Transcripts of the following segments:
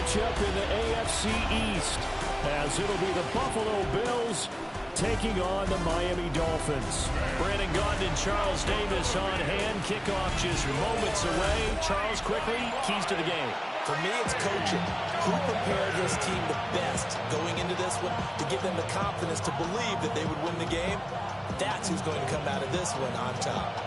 matchup in the AFC East, as it'll be the Buffalo Bills taking on the Miami Dolphins. Brandon Gaudin and Charles Davis on hand. Kickoff just moments away. Charles, quickly, keys to the game. For me, it's coaching. Who prepared his team the best going into this one to give them the confidence to believe that they would win the game? That's who's going to come out of this one on top.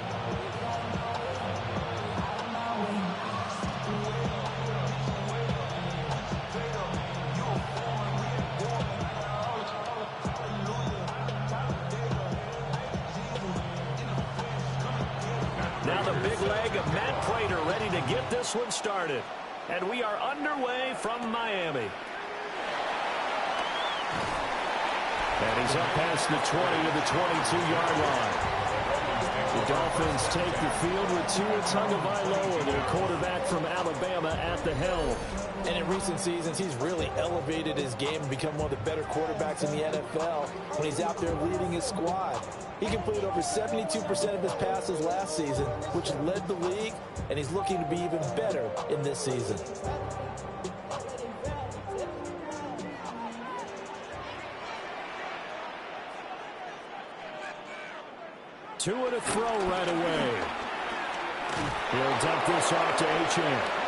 Now the big leg of Matt Prater ready to get this one started. And we are underway from Miami. And he's up past the 20 to the 22-yard line. The Dolphins take the field with Tua Tagovailoa, their quarterback from Alabama, at the helm. And in recent seasons, he's really elevated his game and become one of the better quarterbacks in the NFL when he's out there leading his squad. He completed over 72% of his passes last season, which led the league, and he's looking to be even better in this season. Tua to throw right away. He'll dump this off to Achane.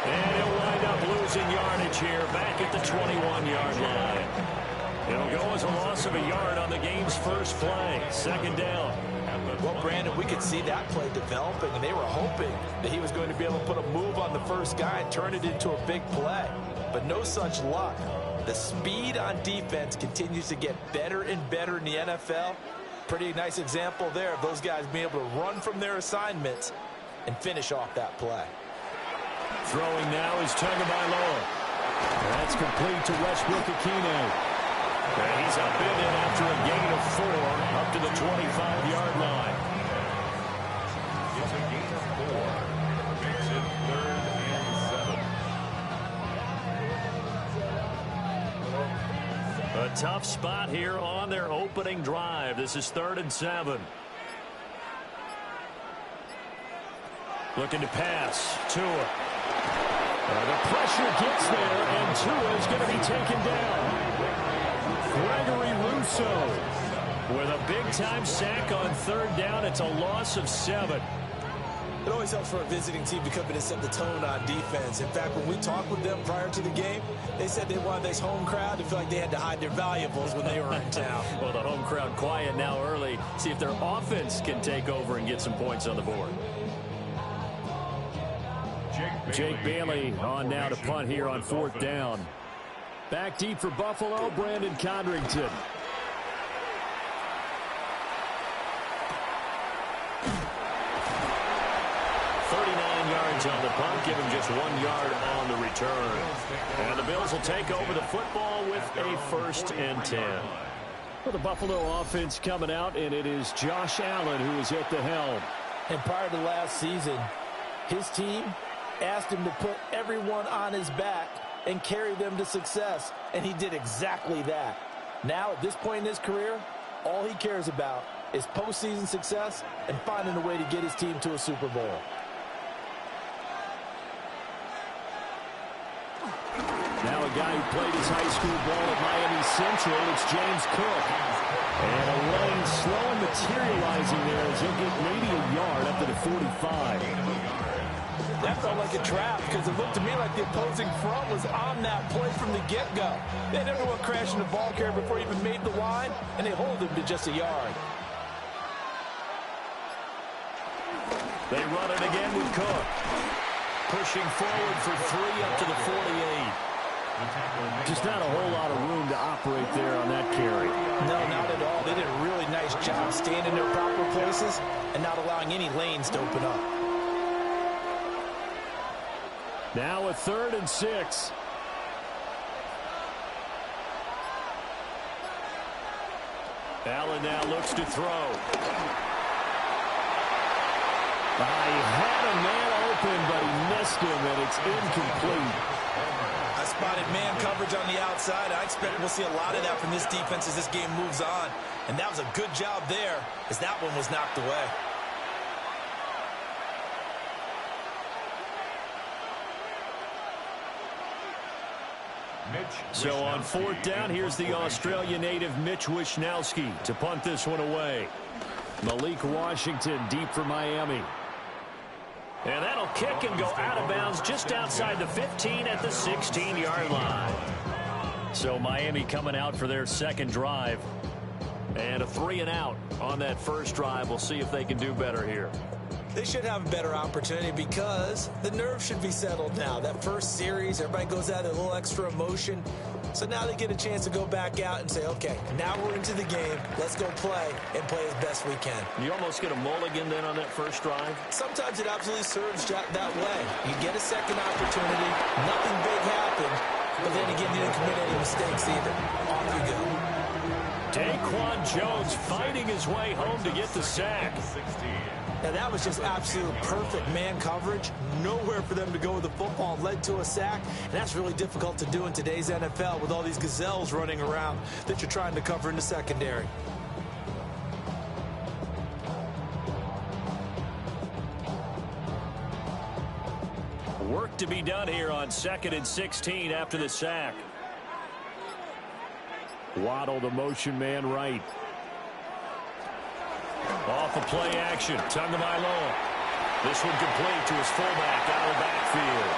And he'll wind up losing yardage here back at the 21-yard line. It'll go as a loss of a yard on the game's first play. Second down. Well, Brandon, we could see that play developing, and they were hoping that he was going to be able to put a move on the first guy and turn it into a big play. But no such luck. The speed on defense continues to get better and better in the NFL. Pretty nice example there of those guys being able to run from their assignments and finish off that play. Throwing now is Tagovailoa. That's complete to Westbrook-Ikhine. And he's up in it after a gain of 4 up to the 25-yard line. It's a gain of 4. Makes it 3rd and 7. A tough spot here on their opening drive. This is 3rd and 7. Looking to pass. Tua. The pressure gets there, and Tua is going to be taken down. Gregory Rousseau with a big-time sack on 3rd down. It's a loss of 7. It always helps for a visiting team to come in and set the tone on defense. In fact, when we talked with them prior to the game, they said they wanted this home crowd to feel like they had to hide their valuables when they were in town. Well, the home crowd quiet now early. See if their offense can take over and get some points on the board. Jake Bailey on now to punt here on 4th down. Back deep for Buffalo, Brandon Condrington. Yards on the punt, give him just 1 yard on the return. And the Bills will take over the football with a 1st and 10. Well, the Buffalo offense coming out, and it is Josh Allen who is at the helm. And prior to last season, his team asked him to put everyone on his back and carry them to success, and he did exactly that. Now, at this point in his career, all he cares about is postseason success and finding a way to get his team to a Super Bowl. Now a guy who played his high school ball at Miami Central, it's James Cook. And a lane slow and materializing there as he'll get maybe a yard up to the 45. That felt like a trap because it looked to me like the opposing front was on that play from the get-go. They had everyone crashing the ball carrier before he even made the line, and they hold him to just a yard. They run it again with Cook. Pushing forward for 3 up to the 48. Just not a whole lot of room to operate there on that carry. No, not at all. They did a really nice job staying in their proper places and not allowing any lanes to open up. Now a 3rd and 6. Allen now looks to throw. He had a man open, but he missed him, and it's incomplete. I spotted man coverage on the outside. I expect we'll see a lot of that from this defense as this game moves on. And that was a good job there as that one was knocked away. So on fourth down, here's the Australia native Mitch Wishnowsky to punt this one away. Malik Washington deep for Miami. And that'll kick and go out of bounds just outside the 15 at the 16-yard line. So Miami coming out for their second drive. And a 3-and-out on that first drive. We'll see if they can do better here. They should have a better opportunity because the nerves should be settled now. That first series, everybody goes out with a little extra emotion. So now they get a chance to go back out and say, okay, now we're into the game. Let's go play and play as best we can. You almost get a mulligan then on that first drive? Sometimes it absolutely serves that way. You get a second opportunity. Nothing big happened. But then again, you didn't commit any mistakes either. Off you go. Daquan Jones fighting his way home to get the sack. Now that was just absolute perfect man coverage. Nowhere for them to go with the football. Led to a sack. And that's really difficult to do in today's NFL with all these gazelles running around that you're trying to cover in the secondary. Work to be done here on 2nd and 16 after the sack. Waddle, the motion man right. Off of play action. Tagovailoa. This one complete to his fullback out of the backfield.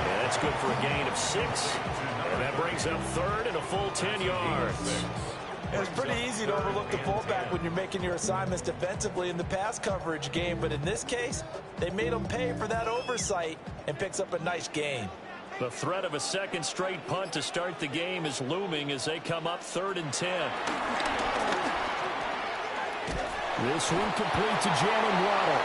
Yeah, that's good for a gain of 6. And that brings up third and a full 10 yards. It's pretty easy to overlook the fullback when you're making your assignments defensively in the pass coverage game. But in this case, they made him pay for that oversight and picks up a nice gain. The threat of a second straight punt to start the game is looming as they come up 3rd and 10. This one complete to Jalen Waddle.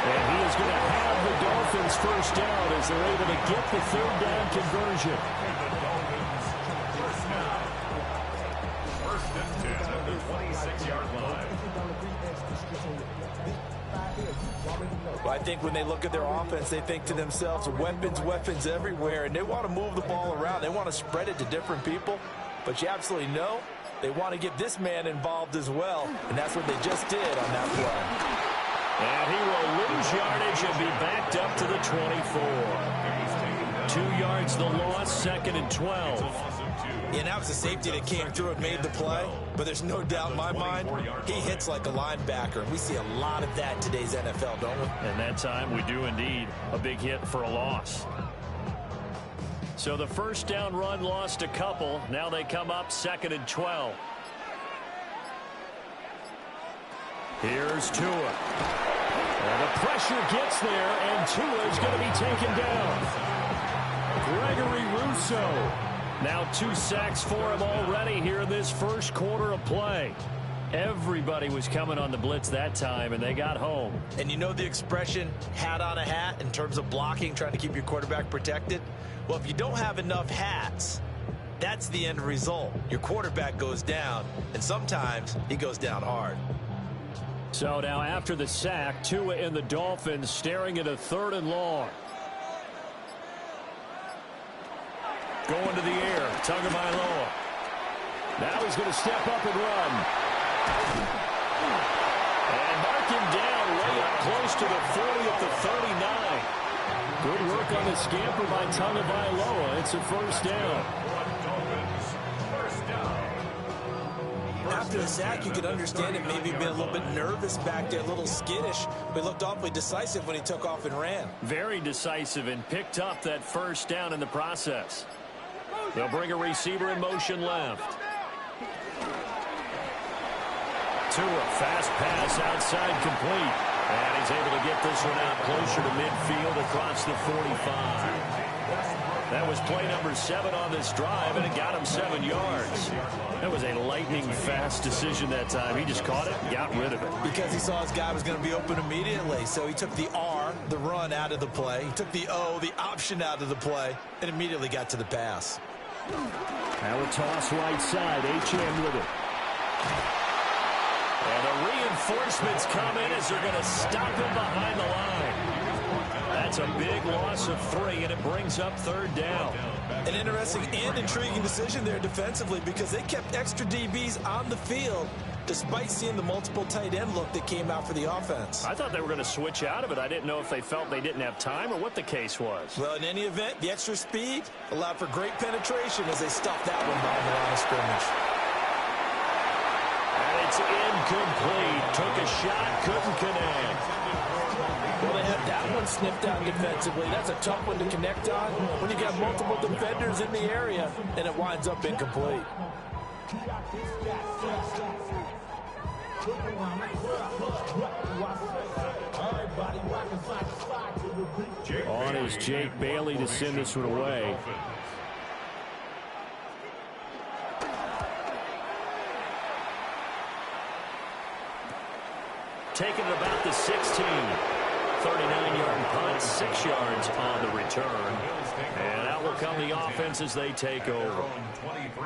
And he is going to have the Dolphins first down as they're able to get the 3rd down conversion. First and 10 at the 26-yard line. Well, I think when they look at their offense, they think to themselves, weapons everywhere, and they want to move the ball around. They want to spread it to different people, but you absolutely know they want to get this man involved as well, and that's what they just did on that play. And he will lose yardage and be backed up to the 24. 2 yards the loss, 2nd and 12. And that was a safety that came through and made the play, but there's no doubt in my mind, he hits like a linebacker. And we see a lot of that in today's NFL, don't we? And that time we do indeed. A big hit for a loss. So the first down run lost a couple. Now they come up 2nd and 12. Here's Tua. And the pressure gets there, and Tua is going to be taken down. Gregory Rousseau. Now 2 sacks for him already here in this first quarter of play. Everybody was coming on the blitz that time, and they got home. And you know the expression, hat on a hat, in terms of blocking, trying to keep your quarterback protected? Well, if you don't have enough hats, that's the end result. Your quarterback goes down, and sometimes he goes down hard. So now after the sack, Tua and the Dolphins staring at a 3rd and long. Going to the air, Tagovailoa. Now he's going to step up and run. And mark him down way up close to the 40 at the 39. Good work on the scamper by Tagovailoa. It's a first down. After the sack, you could understand it maybe being a little bit nervous back there, a little skittish, but he looked awfully decisive when he took off and ran. Very decisive and picked up that first down in the process. They'll bring a receiver in motion left. Tua, fast pass outside complete. And he's able to get this one out closer to midfield across the 45. That was play number 7 on this drive, and it got him 7 yards. That was a lightning-fast decision that time. He just caught it and got rid of it. Because he saw his guy was going to be open immediately, so he took the R, the run, out of the play. He took the O, the option, out of the play, and immediately got to the pass. Now a toss right side, H.M. with it. And the reinforcements come in as they're going to stop him behind the line. That's a big loss of 3, and it brings up 3rd down. An interesting and intriguing decision there defensively because they kept extra DBs on the field, despite seeing the multiple tight end look that came out for the offense. I thought they were going to switch out of it. I didn't know if they felt they didn't have time or what the case was. Well, in any event, the extra speed allowed for great penetration as they stuffed that one behind the line of scrimmage. And it's incomplete. Took a shot, couldn't connect. Well, they had that one sniffed out defensively. That's a tough one to connect on when you got multiple defenders in the area, and it winds up incomplete. On is Jake Bailey to send this one away. Taking it about the 16. 39-yard punt, 6 yards on the return. And out will come the offense as they take over.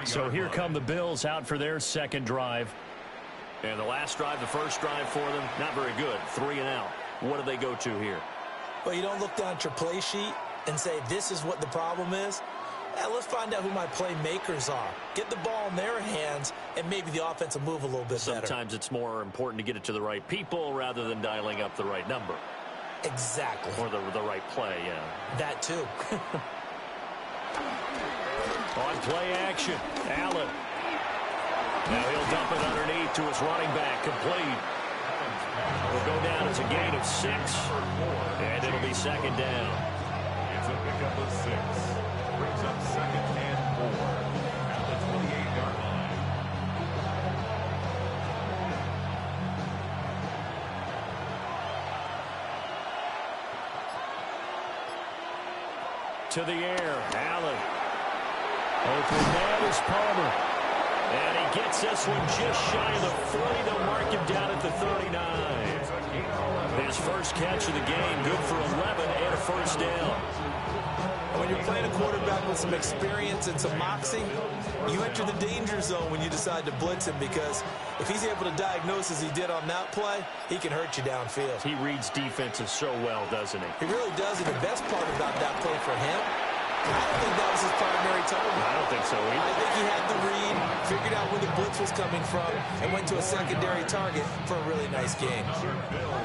So here come the Bills out for their second drive. And the last drive, the first drive for them, not very good. 3 and out. What do they go to here? Well, you don't look down at your play sheet and say, this is what the problem is. Let's find out who my playmakers are. Get the ball in their hands, and maybe the offense will move a little bit better. Sometimes it's more important to get it to the right people rather than dialing up the right number. Exactly. Or the right play, yeah. That too. On play action, Allen. Now he'll dump it underneath to his running back, complete. Will go down, it's a gain of 6, and it'll be second down. It's a pickup of 6. Brings up second and 4 at the 28-yard line. To the air, Allen. Open man is Palmer. And he gets this one just shy of the 40. They'll mark him down at the 39. His first catch of the game, good for 11 and a first down. When you're playing a quarterback with some experience and some moxie, you enter the danger zone when you decide to blitz him, because if he's able to diagnose as he did on that play, he can hurt you downfield. He reads defenses so well, doesn't he? He really does, and the best part about that play for him, I don't think that was his primary target. I don't think so either. I think he had the read, figured out where the blitz was coming from, and went to a secondary target for a really nice game.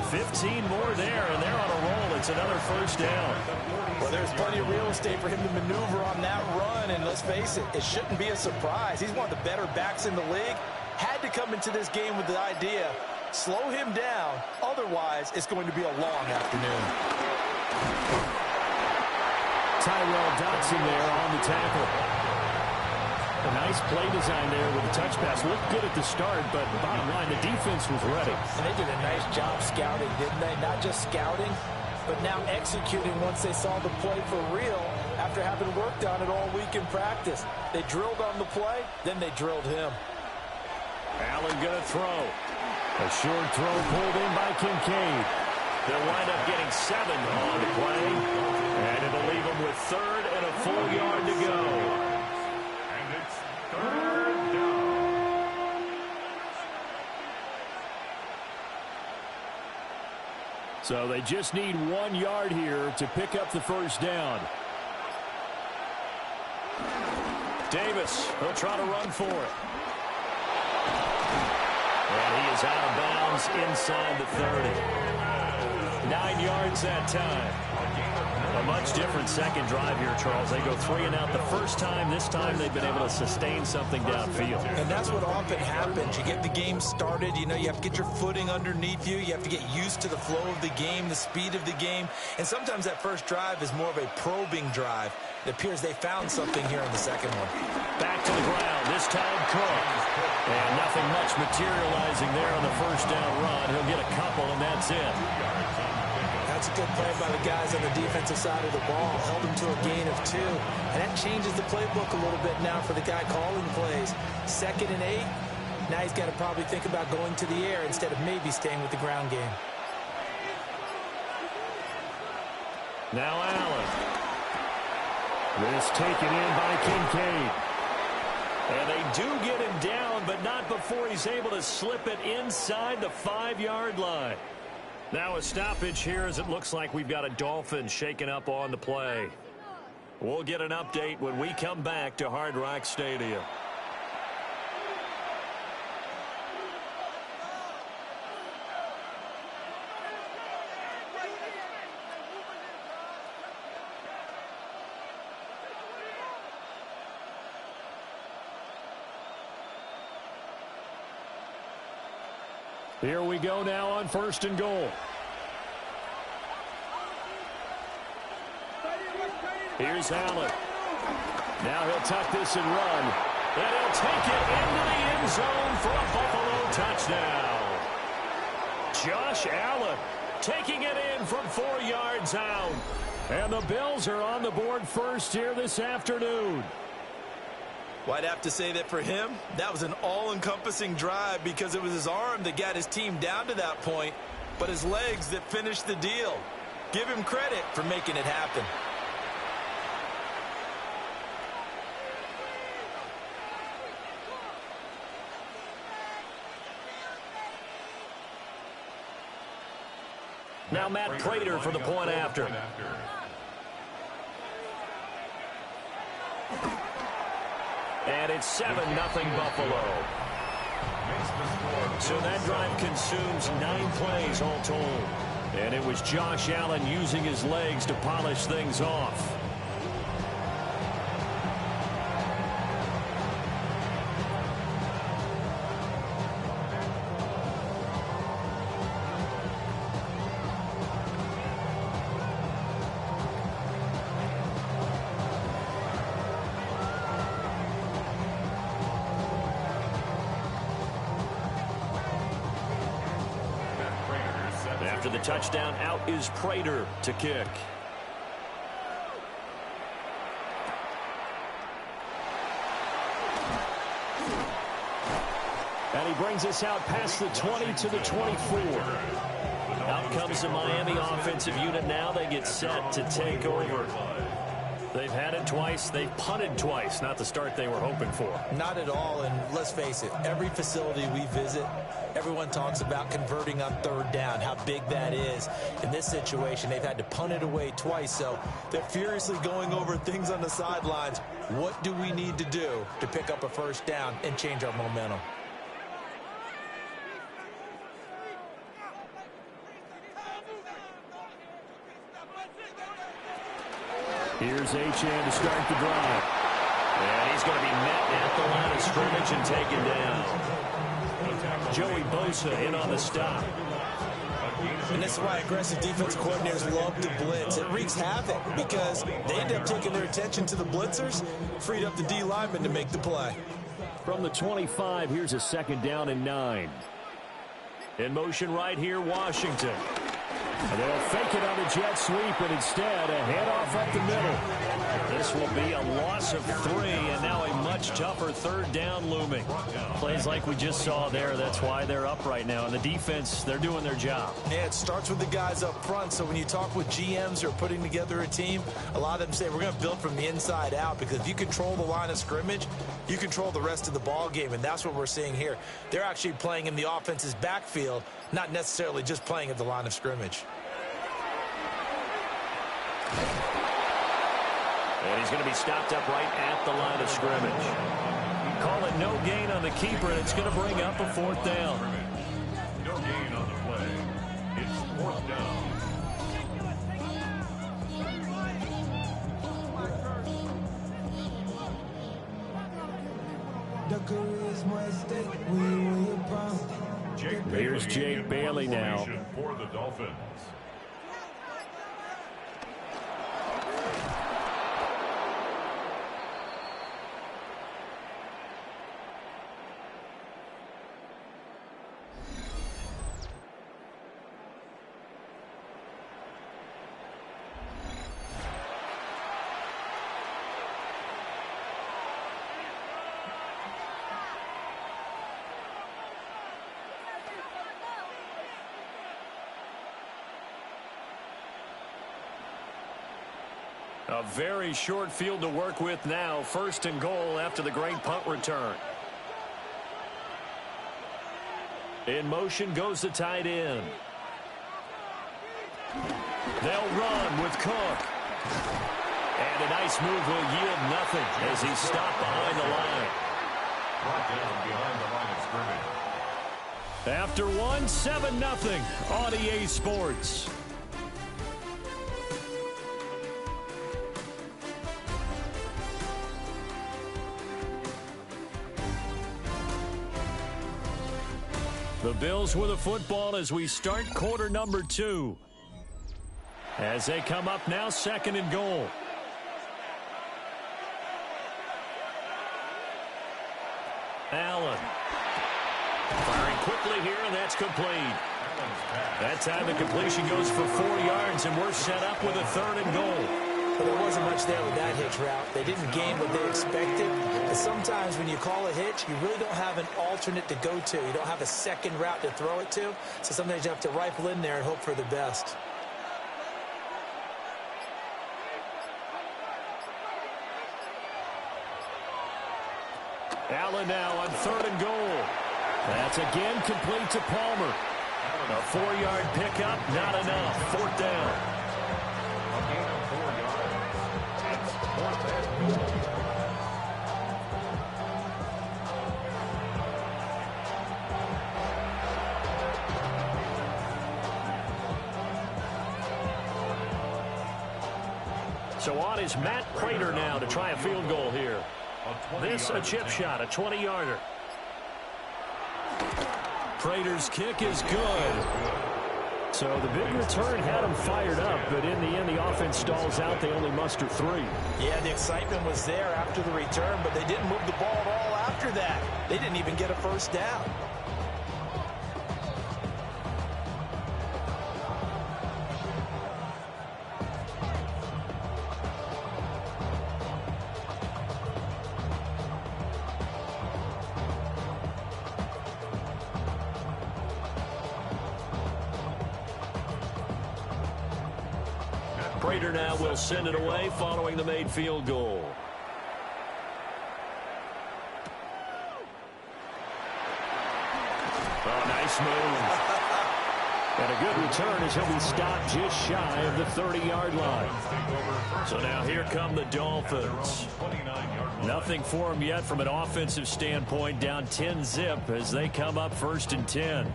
15 more there, and they're on a roll. It's another first down. Well, there's plenty of real estate for him to maneuver on that run, and let's face it, it shouldn't be a surprise. He's one of the better backs in the league. Had to come into this game with the idea, slow him down, otherwise it's going to be a long afternoon. Tyrell Dodson there on the tackle. A nice play design there with the touch pass. Looked good at the start, but bottom line, the defense was ready. And they did a nice job scouting, didn't they? Not just scouting, but now executing once they saw the play for real after having worked on it all week in practice. They drilled on the play, then they drilled him. Allen gonna throw. A short throw pulled in by Kincaid. They'll wind up getting 7 on the play, and it'll leave them with 3rd and a full yard to go. And it's 3rd down. So they just need 1 yard here to pick up the first down. Davis, he'll try to run for it. And he is out of bounds inside the 30. 9 yards that time. A much different second drive here, Charles. They go 3 and out the first time. This time they've been able to sustain something downfield. And that's what often happens. You get the game started. You know, you have to get your footing underneath you. You have to get used to the flow of the game, the speed of the game. And sometimes that first drive is more of a probing drive. It appears they found something here in the second one. Back to the ground, this time Cook. And nothing much materializing there on the first down run. He'll get a couple, and that's it. That's a good play by the guys on the defensive side of the ball. Held him to a gain of 2. And that changes the playbook a little bit now for the guy calling plays. 2nd and 8. Now he's got to probably think about going to the air instead of maybe staying with the ground game. Now Allen. This taken in by Kincaid. And they do get him down, but not before he's able to slip it inside the 5-yard line. Now a stoppage here as it looks like we've got a Dolphins shaken up on the play. We'll get an update when we come back to Hard Rock Stadium. Here we go now on 1st and goal. Here's Allen. Now he'll tuck this and run. And he'll take it into the end zone for a Buffalo touchdown. Josh Allen taking it in from 4 yards out. And the Bills are on the board first here this afternoon. Well, I'd have to say that for him, that was an all-encompassing drive because it was his arm that got his team down to that point, but his legs that finished the deal. Give him credit for making it happen. Now Matt Prater for the point after. And it's 7-0 Buffalo. So that drive consumes 9 plays all told. And it was Josh Allen using his legs to polish things off. After the touchdown, out is Prater to kick. And he brings us out past the 20 to the 24. Out comes the Miami offensive unit now. They get set to take over. They've had it twice. They've punted twice. Not the start they were hoping for. Not at all, and let's face it, every facility we visit, everyone talks about converting on 3rd down, how big that is. In this situation, they've had to punt it away twice, so they're furiously going over things on the sidelines. What do we need to do to pick up a 1st down and change our momentum? Here's Achane to start the drive. And he's going to be met at the line of scrimmage and taken down. Joey Bosa in on the stop. And this is why aggressive defense coordinators love to blitz. It wreaks havoc because they end up taking their attention to the blitzers, freed up the D lineman to make the play. From the 25, here's a 2nd down and 9. In motion right here, Washington. And they'll fake it on the jet sweep, and instead a handoff up the middle. This will be a loss of 3, and now a much tougher 3rd down looming. Plays like we just saw there. That's why they're up right now. And the defense, they're doing their job. Yeah, it starts with the guys up front. So when you talk with GMs who are putting together a team, a lot of them say we're going to build from the inside out, because if you control the line of scrimmage, you control the rest of the ball game, and that's what we're seeing here. They're actually playing in the offense's backfield, not necessarily just playing at the line of scrimmage. And he's going to be stopped up right at the line of scrimmage. Call it no gain on the keeper, and it's going to bring up a 4th down. No gain on the play. It's 4th down. Here's Jake Bailey now. For the Dolphins. A very short field to work with now. 1st and goal after the great punt return. In motion goes the tight end. They'll run with Cook. And a nice move will yield nothing as he's stopped behind the line. Brought down behind the line of scrimmage. After 7-0 on EA Sports. The Bills with the football as we start quarter number 2. As they come up now, 2nd and goal. Allen. Firing quickly here, and that's complete. That time the completion goes for 4 yards, and we're set up with a 3rd and goal. But there wasn't much there with that hitch route. They didn't gain what they expected. And sometimes when you call a hitch, you really don't have an alternate to go to. You don't have a second route to throw it to. So sometimes you have to rifle in there and hope for the best. Allen now on 3rd and goal. That's again complete to Palmer. A 4-yard pickup, not enough. 4th down. So on is Matt Prater now to try a field goal here. This a chip shot, a 20-yarder. Prater's kick is good. So the big return had him fired up, but in the end the offense stalls out. They only muster 3. Yeah, the excitement was there after the return, but they didn't move the ball at all after that. They didn't even get a 1st down. Prater now will send it away following the made field goal. Oh, nice move. And a good return as he'll be stopped just shy of the 30-yard line. So now here come the Dolphins. Nothing for them yet from an offensive standpoint, down 10-zip as they come up 1st and 10.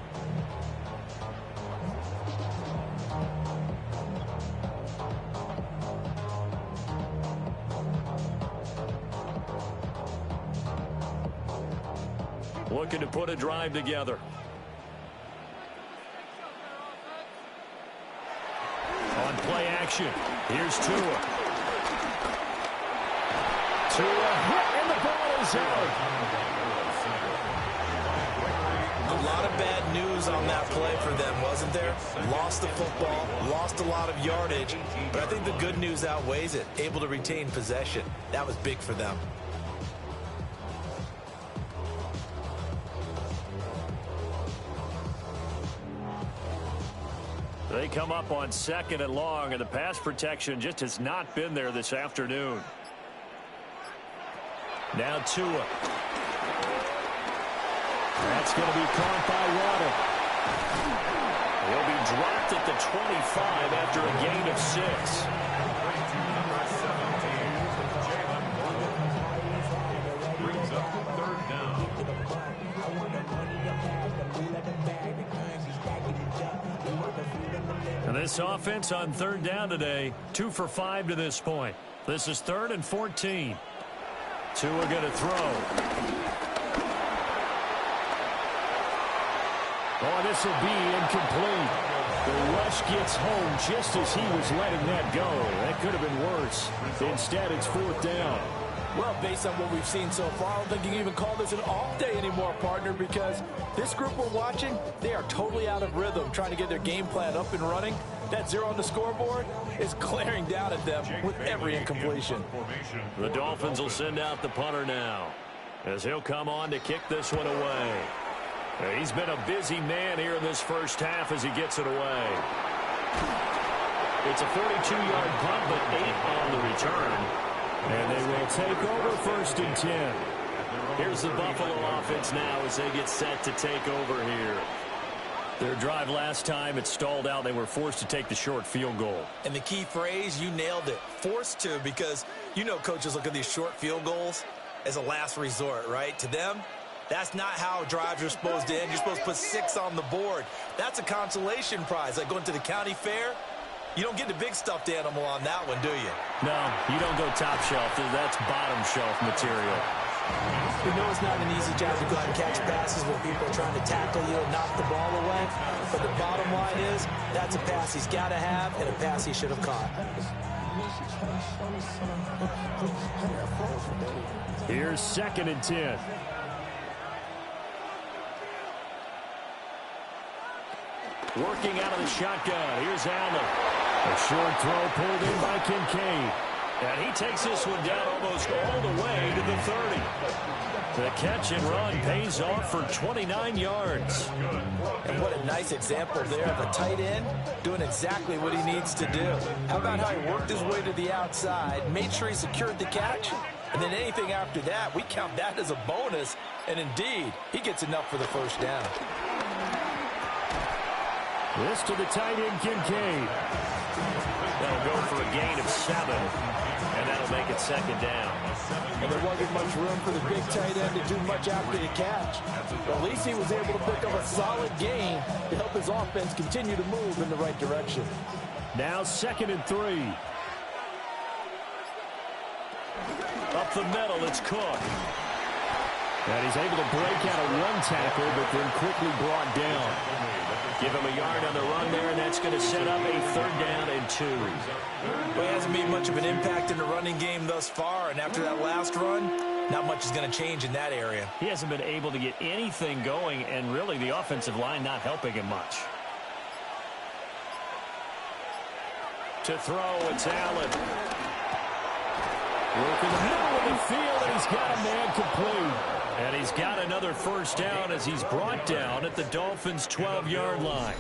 Looking to put a drive together. On play action, here's Tua. Tua, and the ball is out. A lot of bad news on that play for them, wasn't there? Lost the football, lost a lot of yardage, but I think the good news outweighs it. Able to retain possession. That was big for them. They come up on 2nd and long, and the pass protection just has not been there this afternoon. Now Tua. That's going to be caught by Waddle. He'll be dropped at the 25 after a gain of 6. Brings up 3rd down. And this offense on 3rd down today, 2 for 5 to this point. This is 3rd and 14. Tua going to throw. Oh, this will be incomplete. The rush gets home just as he was letting that go. That could have been worse. Instead, it's 4th down. Well, based on what we've seen so far, I don't think you can even call this an off day anymore, partner, because this group we're watching, they are totally out of rhythm, trying to get their game plan up and running. That 0 on the scoreboard is glaring down at them with every incompletion. The Dolphins will send out the punter now, as he'll come on to kick this one away. He's been a busy man here in this first half as he gets it away. It's a 42-yard punt, but 8 on the return. And they will take over 1st and 10. Here's the Buffalo offense now as they get set to take over here. Their drive last time, it stalled out. They were forced to take the short field goal. And the key phrase, you nailed it, forced to, because you know coaches look at these short field goals as a last resort, right? To them, that's not how drives are supposed to end. You're supposed to put 6 on the board. That's a consolation prize, like going to the county fair. You don't get the big stuffed animal on that one, do you? No, you don't go top shelf. That's bottom shelf material. We know it's not an easy job to go out and catch passes when people are trying to tackle you and knock the ball away. But the bottom line is, that's a pass he's got to have and a pass he should have caught. Here's 2nd and 10. Working out of the shotgun. Here's Allen. A short throw pulled in by Kincaid. And he takes this one down almost all the way to the 30. The catch and run pays off for 29 yards. And what a nice example there of a tight end doing exactly what he needs to do. How about how he worked his way to the outside, made sure he secured the catch, and then anything after that, we count that as a bonus. And indeed, he gets enough for the first down. This to the tight end, Kincaid. That'll go for a gain of 7. And that'll make it 2nd down. And there wasn't much room for the big tight end to do much after the catch. But at least he was able to pick up a solid gain to help his offense continue to move in the right direction. Now 2nd and 3. Up the middle, it's Cook. And he's able to break out of one tackle, but then quickly brought down. Give him a yard on the run there, and that's going to set up a 3rd down and 2. Well, he hasn't made much of an impact in the running game thus far, and after that last run, not much is going to change in that area. He hasn't been able to get anything going, and really the offensive line not helping him much. To throw, it's Allen. Working the middle of the field, and he's got a man complete. And he's got another first down as he's brought down at the Dolphins' 12-yard line.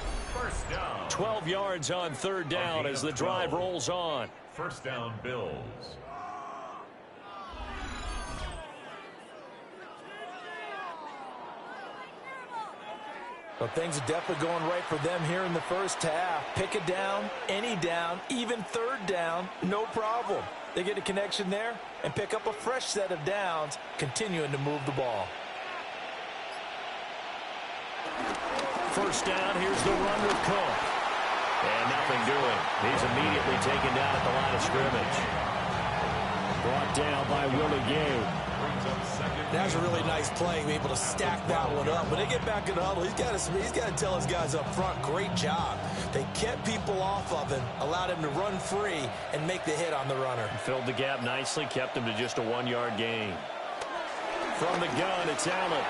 12 yards on 3rd down as the drive rolls on. First down, Bills. Well, things are definitely going right for them here in the first half. Pick a down, any down, even 3rd down, no problem. They get a connection there and pick up a fresh set of downs, continuing to move the ball. First down, here's the run with Cook. And nothing doing. He's immediately taken down at the line of scrimmage. Brought down by Willie Gay. That was a really nice play, able to stack that one up. When they get back in the huddle, he's got to tell his guys up front, great job. They kept people off of him, allowed him to run free and make the hit on the runner. Filled the gap nicely, kept him to just a 1-yard gain. From the gun, it's Allen.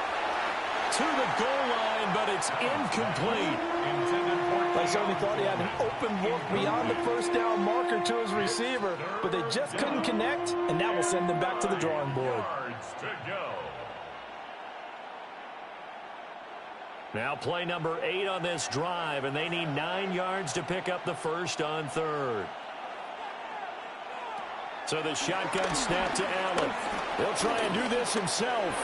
To the goal line, but it's incomplete. I certainly thought he had an open look beyond the first down marker to his receiver, but they just couldn't connect, and that will send them back to the drawing board. Now play number 8 on this drive, and they need 9 yards to pick up the first on 3rd. So the shotgun snap to Allen. He'll try and do this himself.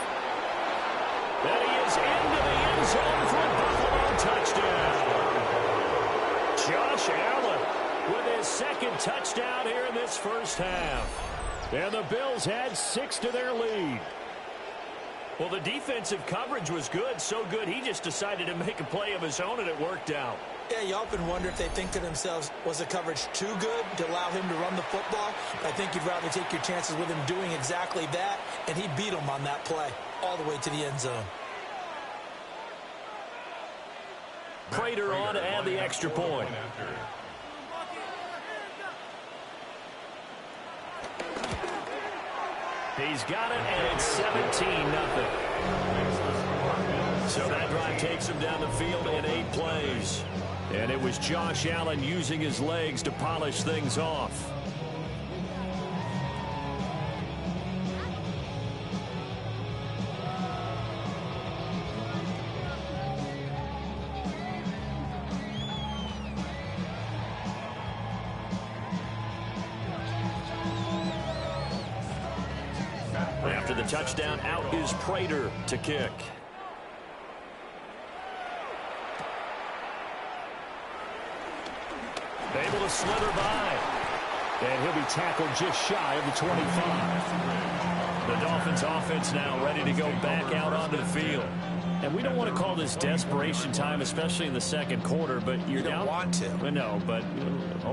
And he is into the end zone for a Buffalo touchdown. Josh Allen with his 2nd touchdown here in this first half. And the Bills had 6 to their lead. Well, the defensive coverage was good, so good he just decided to make a play of his own, and it worked out. Yeah, you often wonder if they think to themselves, was the coverage too good to allow him to run the football? I think you'd rather take your chances with him doing exactly that, and he beat him on that play all the way to the end zone. Prater on to add the extra point. He's got it, and it's 17-0. So that drive takes him down the field in 8 plays. And it was Josh Allen using his legs to polish things off. After the touchdown, out is Prater to kick. Able to slither by. And he'll be tackled just shy of the 25. The Dolphins offense now ready to go back out onto the field. And we don't want to call this desperation time, especially in the second quarter, but you're down. You don't want to. No, but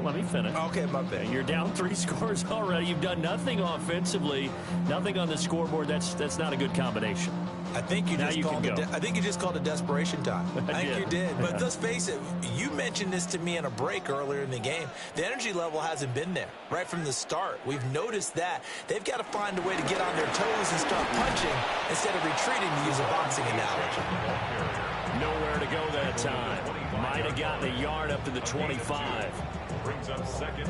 let me finish. Okay, my bad. You're down 3 scores already. You've done nothing offensively, nothing on the scoreboard. That's not a good combination. I think you just called it desperation time. I think you did. But let's face it, you mentioned this to me in a break earlier in the game. The energy level hasn't been there right from the start. We've noticed that. They've got to find a way to get on their toes and start punching instead of retreating, to use a boxing analogy. Nowhere to go that time. Might have gotten a yard up to the 25.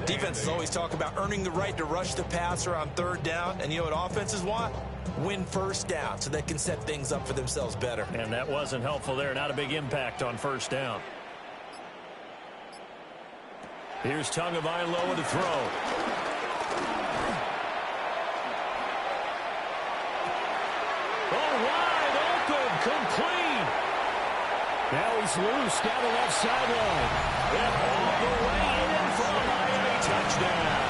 Defenses always talk about earning the right to rush the passer on third down. And you know what offenses want? Win first down so they can set things up for themselves better. And that wasn't helpful there. Not a big impact on first down. Here's Tagovailoa to throw. Oh, wide open, complete. Now he's loose down the left sideline. And all the way in for a Miami touchdown.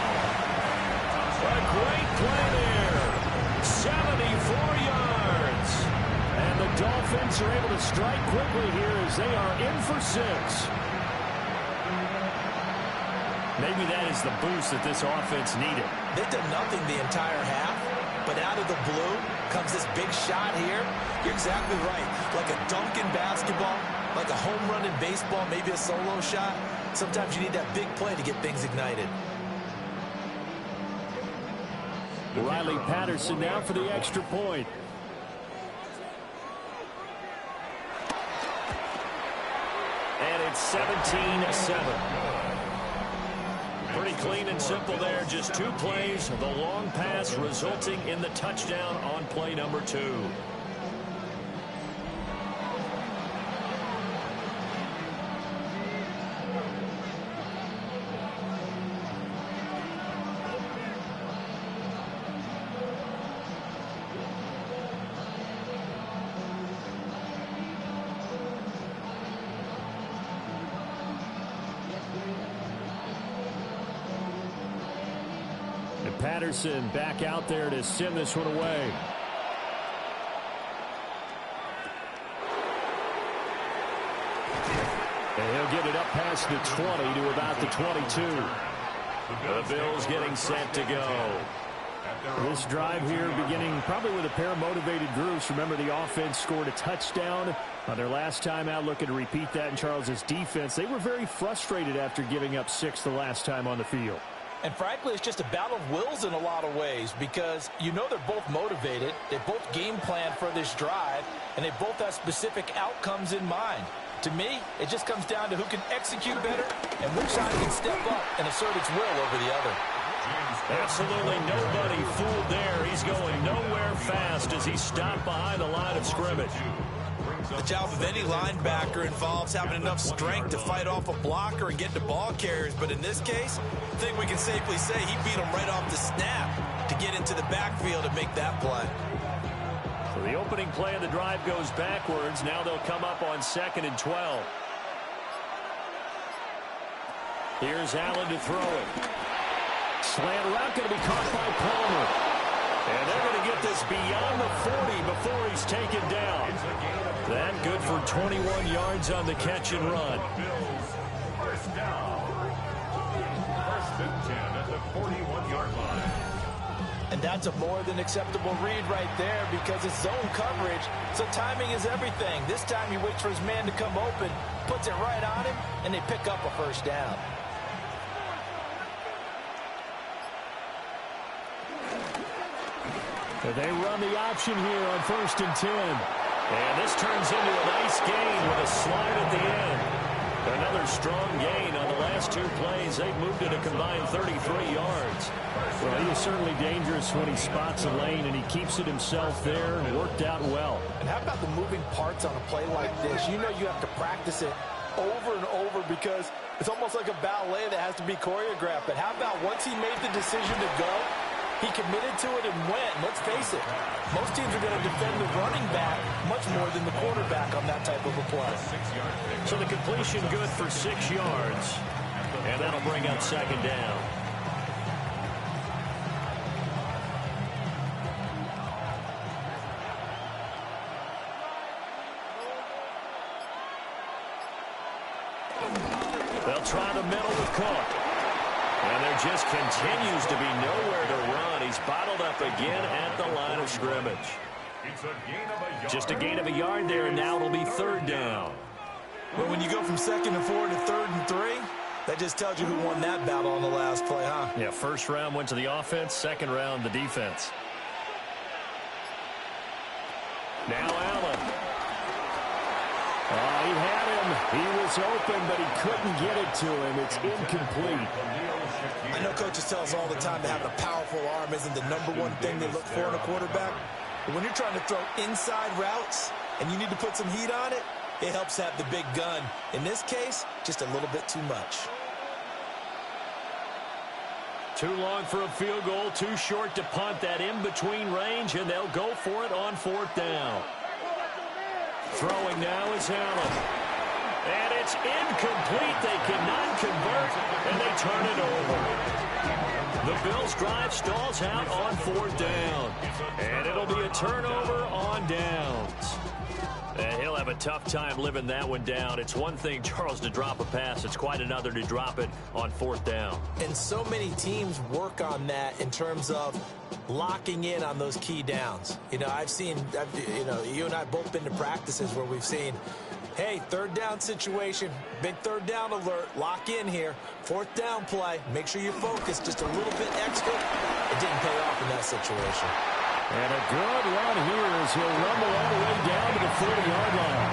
A great play there. 74 yards. And the Dolphins are able to strike quickly here as they are in for 6. Maybe that is the boost that this offense needed. They've done nothing the entire half, but out of the blue comes this big shot here. You're exactly right. Like a dunk in basketball, like a home run in baseball, maybe a solo shot. Sometimes you need that big play to get things ignited. Riley Patterson now for the extra point. And it's 17-7. Pretty clean and simple there. Just 2 plays. The long pass resulting in the touchdown on play number 2. Patterson back out there to send this one away. And he'll get it up past the 20 to about the 22. The Bills getting set to go. This drive here beginning probably with a pair of motivated groups. Remember, the offense scored a touchdown on their last time out. Looking to repeat that in Charles's defense. They were very frustrated after giving up 6 the last time on the field. And frankly, it's just a battle of wills in a lot of ways because you know they're both motivated. They both game plan for this drive, and they both have specific outcomes in mind. To me, it just comes down to who can execute better and which side can step up and assert its will over the other. Absolutely nobody fooled there. He's going nowhere fast as he stopped behind the line of scrimmage. The job of any linebacker involves having enough strength to fight off a blocker and get to ball carriers. But in this case, I think we can safely say he beat him right off the snap to get into the backfield and make that play. So the opening play of the drive goes backwards. Now they'll come up on 2nd and 12. Here's Allen to throw it. Slant route going to be caught by Palmer. And they're going to get this beyond the 40 before he's taken down. That good for 21 yards on the catch and run. First down. First and 10 at the 41-yard line. And that's a more than acceptable read right there because it's zone coverage, so timing is everything. This time he waits for his man to come open, puts it right on him, and they pick up a first down. They run the option here on 1st and 10. And this turns into a nice gain with a slide at the end. Another strong gain on the last 2 plays. They've moved it a combined 33 yards. Well, he is certainly dangerous when he spots a lane, and he keeps it himself there. Worked out well. And how about the moving parts on a play like this? You know you have to practice it over and over because it's almost like a ballet that has to be choreographed. But how about once he made the decision to go, he committed to it and went. Let's face it, most teams are going to defend the running back much more than the quarterback on that type of a play. So the completion good for 6 yards. And that'll bring up 2nd down. They'll try the middle with Cook. And there just continues to be nowhere to run. He's bottled up again at the line of scrimmage. Just a gain of a yard there, and now it'll be third down. Well, when you go from 2nd and 4 to 3rd and 3, that just tells you who won that battle on the last play, huh? Yeah, first round went to the offense, second round the defense. Now Allen. He had him. He was open, but he couldn't get it to him. It's incomplete. I know coaches tell us all the time that having a powerful arm isn't the #1 thing they look for in a quarterback. But when you're trying to throw inside routes and you need to put some heat on it, it helps have the big gun. In this case, just a little bit too much. Too long for a field goal, too short to punt. That in-between range, and they'll go for it on 4th down. Throwing now is Allen. And it's incomplete. They cannot convert, and they turn it over. The Bills' drive stalls out on 4th down. And it'll be a turnover on downs. And he'll have a tough time living that one down. It's one thing, Charles, to drop a pass. It's quite another to drop it on 4th down. And so many teams work on that in terms of locking in on those key downs. You know, you and I both been to practices where we've seen, hey, 3rd down situation, big 3rd down alert, lock in here. 4th down play, make sure you focus just a little bit extra. It didn't pay off in that situation. And a good run here as he'll rumble all the way down to the 40-yard line.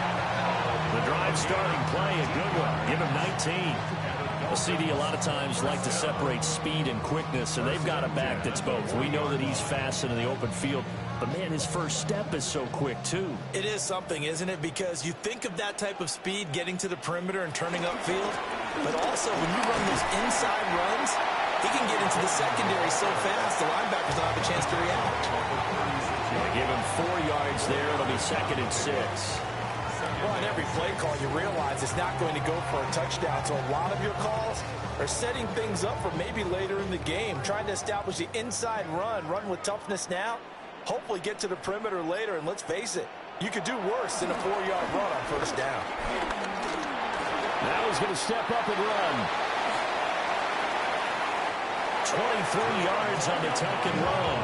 The drive starting play, a good one. Give him 19. A CD a lot of times like to separate speed and quickness, and they've got a back that's both. We know that he's fast in the open field, but, man, his first step is so quick, too. It is something, isn't it? Because you think of that type of speed getting to the perimeter and turning upfield, but also when you run those inside runs, he can get into the secondary so fast the linebackers don't have a chance to react. They give him 4 yards there. It'll be 2nd and 6. Well, on every play call, you realize it's not going to go for a touchdown. So a lot of your calls are setting things up for maybe later in the game, trying to establish the inside run with toughness now, hopefully get to the perimeter later. And let's face it, you could do worse than a 4-yard run on 1st down. Now he's going to step up and run. 23 yards on the tuck and run.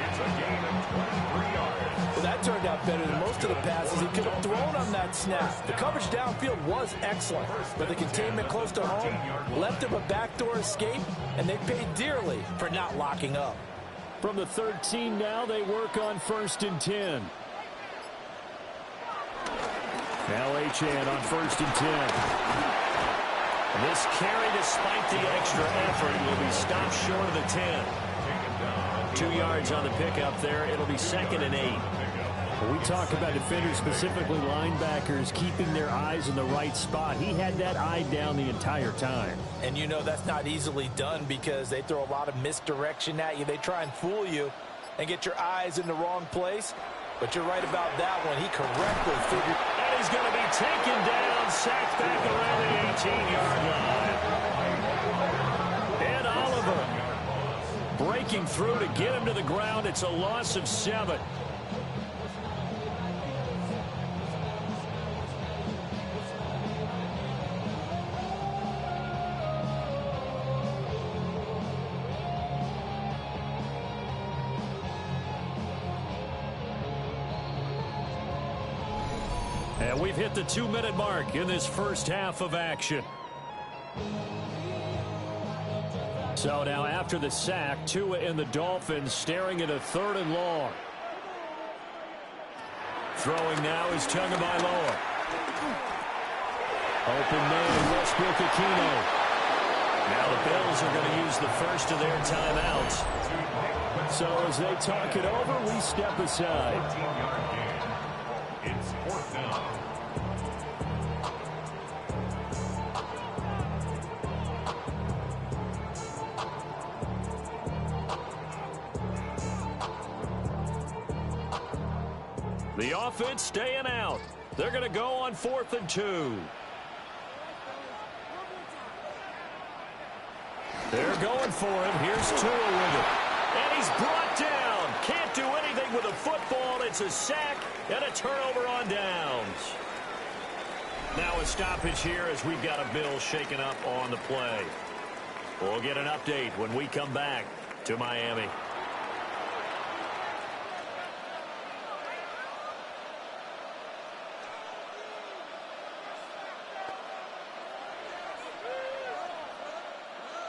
It's a gain of 23 yards. Well, that turned out better than most of the passes he could have thrown on that snap. The coverage downfield was excellent, but the containment close to home left him a backdoor escape, and they paid dearly for not locking up. From the 13 now, they work on 1st and 10. Now Achane on 1st and 10. This carry, despite the extra effort, will be stopped short of the 10. 2 yards on the pickup there. It'll be 2nd and 8. When we talk about defenders, specifically linebackers, keeping their eyes in the right spot, he had that eye down the entire time. And you know that's not easily done because they throw a lot of misdirection at you. They try and fool you and get your eyes in the wrong place. But you're right about that one. He correctly figured. And he's going to be taken down, sacked back around the 18-yard line. And Oliver breaking through to get him to the ground. It's a loss of 7. And we've hit the 2-minute mark in this first half of action. So now after the sack, Tua and the Dolphins staring at a 3rd and long. Throwing now is Tagovailoa. Open man, Westbrook Aquino. Now the Bills are going to use the first of their timeouts. So as they talk it over, we step aside. It's 4th down. The offense staying out. They're going to go on 4th and 2. They're going for him. Here's Tua with it. And he's brought down. Can't do anything with a football. It's a sack and a turnover on downs. Now a stoppage here as we've got a Bill shaken up on the play. We'll get an update when we come back to Miami.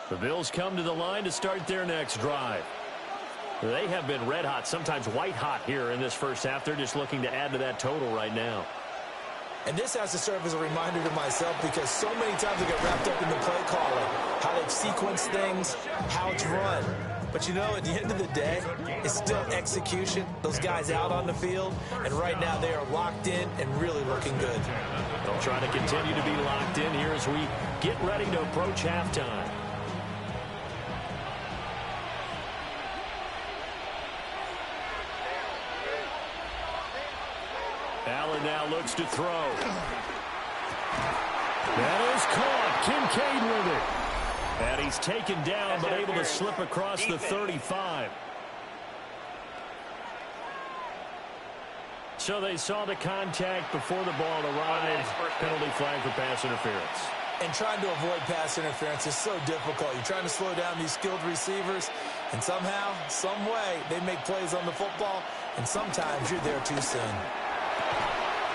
The Bills come to the line to start their next drive. They have been red hot, sometimes white hot here in this first half. They're just looking to add to that total right now. And this has to serve as a reminder to myself because so many times I get wrapped up in the play calling, how they've sequenced things, how it's run. But, you know, at the end of the day, it's still execution. Those guys out on the field, and right now they are locked in and really looking good. They'll try to continue to be locked in here as we get ready to approach halftime. Allen now looks to throw. That is caught. Kincaid with it. And he's taken down, but able to slip across the 35. So they saw the contact before the ball arrived. Penalty flag for pass interference. And trying to avoid pass interference is so difficult. You're trying to slow down these skilled receivers, and somehow, some way, they make plays on the football, and sometimes you're there too soon.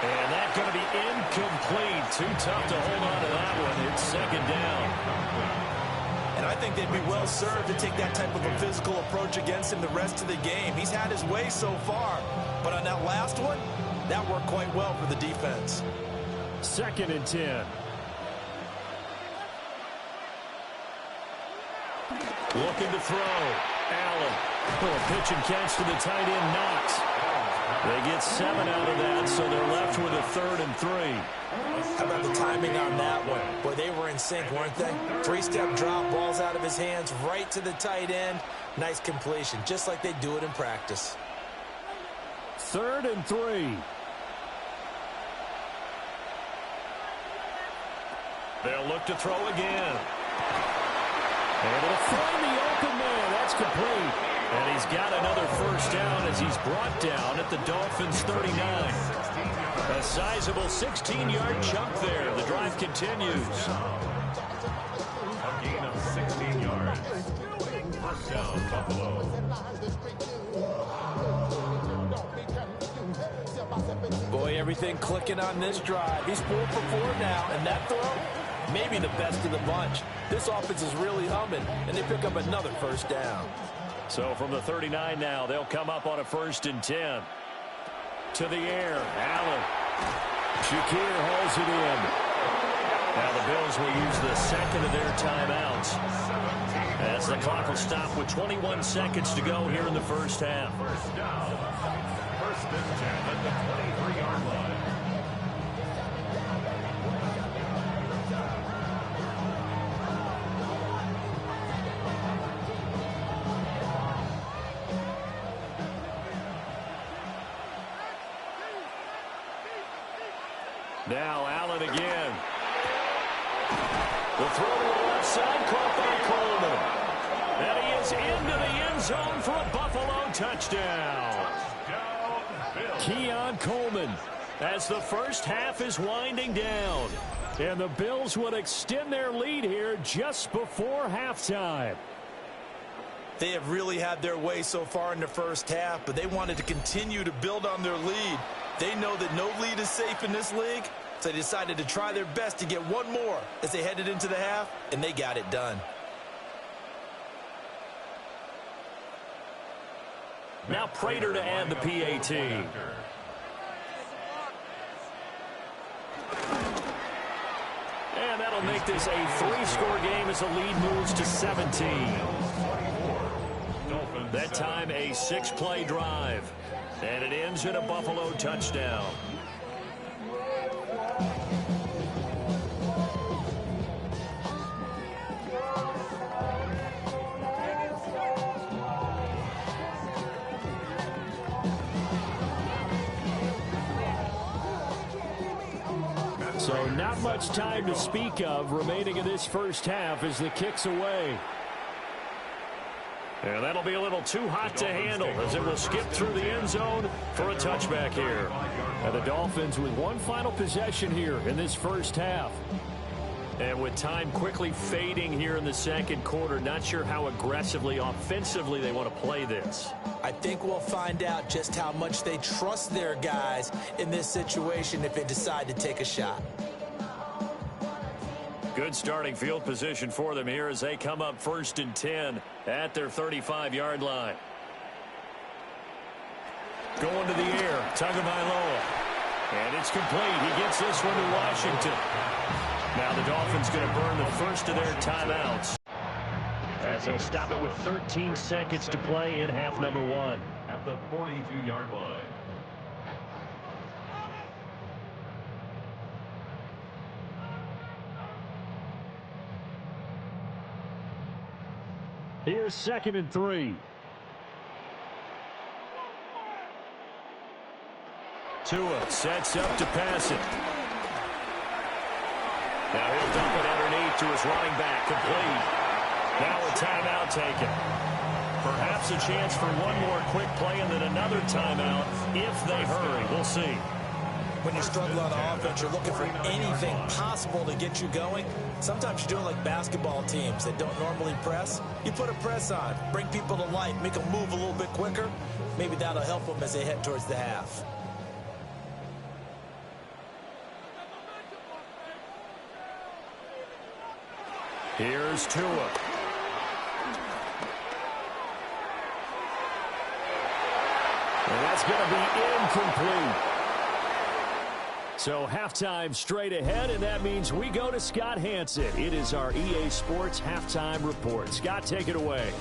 And that's going to be incomplete. Too tough to hold on to that one. It's second down. And I think they'd be well served to take that type of a physical approach against him the rest of the game. He's had his way so far. But on that last one, that worked quite well for the defense. 2nd and 10. Looking to throw. Allen. A pitch and catch to the tight end, Knox. They get 7 out of that, so they're left with a 3rd and 3. How about the timing on that one? Boy, they were in sync, weren't they? 3-step drop, balls out of his hands, right to the tight end. Nice completion, just like they do it in practice. 3rd and 3. They'll look to throw again. Able to find the open man. That's complete. And he's got another first down as he's brought down at the Dolphins' 39. A sizable 16-yard chunk there. The drive continues. A gain of 16 yards. First down, Buffalo. Boy, everything clicking on this drive. He's 4 for 4 now, and that throw, maybe the best of the bunch. This offense is really humming, and they pick up another first down. So from the 39 now, they'll come up on a 1st and 10. To the air, Allen. Shakir hauls it in. Now the Bills will use the second of their timeouts, as the clock will stop with 21 seconds to go here in the first half. First down. 1st and 10 at the 23-yard line. Now Allen again. The throw to the left side, caught by Coleman. And he is into the end zone for a Buffalo touchdown. Keon Coleman, as the first half is winding down. And the Bills would extend their lead here just before halftime. They have really had their way so far in the first half, but they wanted to continue to build on their lead. They know that no lead is safe in this league, so they decided to try their best to get one more as they headed into the half, and they got it done. Now Prater to add the PAT. And that'll make this a 3-score game as the lead moves to 17. That time a 6-play drive. And it ends in a Buffalo touchdown. So not much time to speak of remaining in this first half as the kick's away. And that'll be a little too hot to handle as it will skip through the end zone for a touchback here. And the Dolphins with one final possession here in this first half. And with time quickly fading here in the second quarter, not sure how aggressively, offensively they want to play this. I think we'll find out just how much they trust their guys in this situation if they decide to take a shot. Good starting field position for them here as they come up 1st and 10 at their 35-yard line. Going to the air, Tagovailoa. And it's complete. He gets this one to Washington. Now the Dolphins going to burn the first of their timeouts, as they'll stop it with 13 seconds to play in half number 1. At the 42-yard line. Here's 2nd and 3. Tua sets up to pass it. Now he'll dump it underneath to his running back, complete. Now a timeout taken. Perhaps a chance for one more quick play and then another timeout if they hurry. We'll see. When you struggle on offense, you're looking for anything possible to get you going. Sometimes you're doing like basketball teams that don't normally press. You put a press on, bring people to life, make them move a little bit quicker. Maybe that'll help them as they head towards the half. Here's Tua. And that's going to be incomplete. So halftime straight ahead, and that means we go to Scott Hanson. It is our EA Sports Halftime Report. Scott, take it away.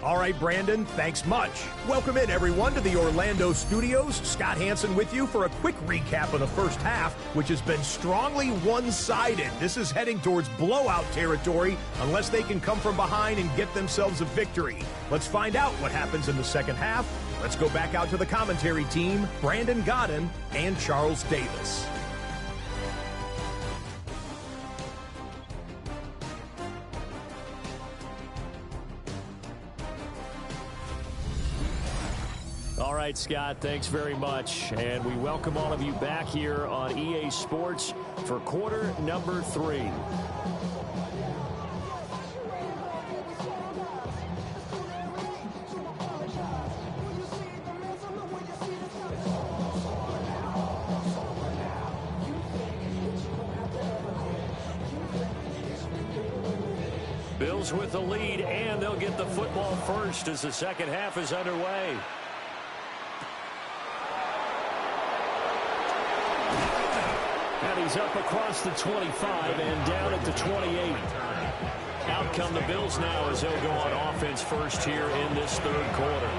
All right, Brandon, thanks much. Welcome in, everyone, to the Orlando studios. Scott Hanson with you for a quick recap of the first half, which has been strongly one-sided. This is heading towards blowout territory unless they can come from behind and get themselves a victory. Let's find out what happens in the second half. Let's go back out to the commentary team, Brandon Godden and Charles Davis. All right, Scott, thanks very much. And we welcome all of you back here on EA Sports for quarter number 3. Bills with the lead, and they'll get the football first as the second half is underway. And he's up across the 25 and down at the 28. Out come the Bills now as they'll go on offense first here in this third quarter.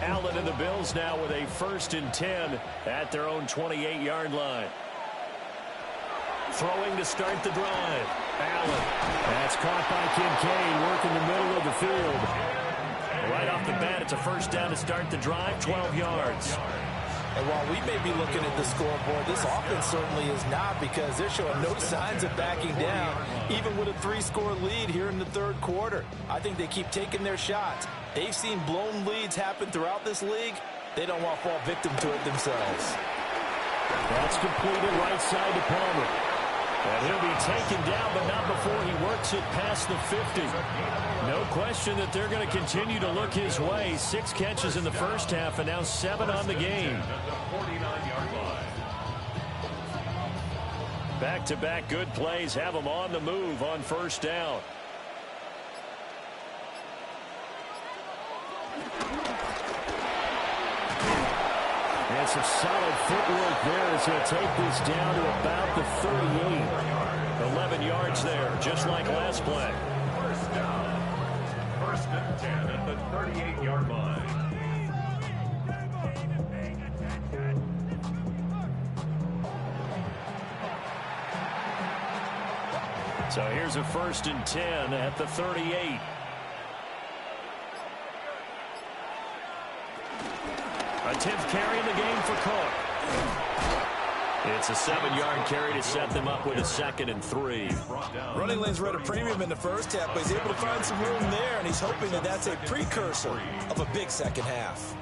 Allen and the Bills now with a 1st and 10 at their own 28-yard line. Throwing to start the drive. Allen. That's caught by Kincaid, working the middle of the field. Right off the bat, it's a first down to start the drive, 12 yards. And while we may be looking at the scoreboard, this offense certainly is not, because they're showing no signs of backing down, even with a 3-score lead here in the third quarter. I think they keep taking their shots. They've seen blown leads happen throughout this league. They don't want to fall victim to it themselves. That's completed right side to Palmer. And he'll be taken down, but not before he works it past the 50. No question that they're going to continue to look his way. 6 catches in the first half and now 7 on the game. Back-to-back good plays have them on the move on first down. And some solid footwork there as he'll take this down to about the 38. 11 yards there, just like last play. First down. 1st and 10 at the 38-yard line. So here's a 1st and 10 at the 38. 10th carry in the game for Cook. It's a 7-yard carry to set them up with a 2nd and 3. Running lanes were at a premium in the first half, but he's able to find some room there, and he's hoping that that's a precursor of a big second half.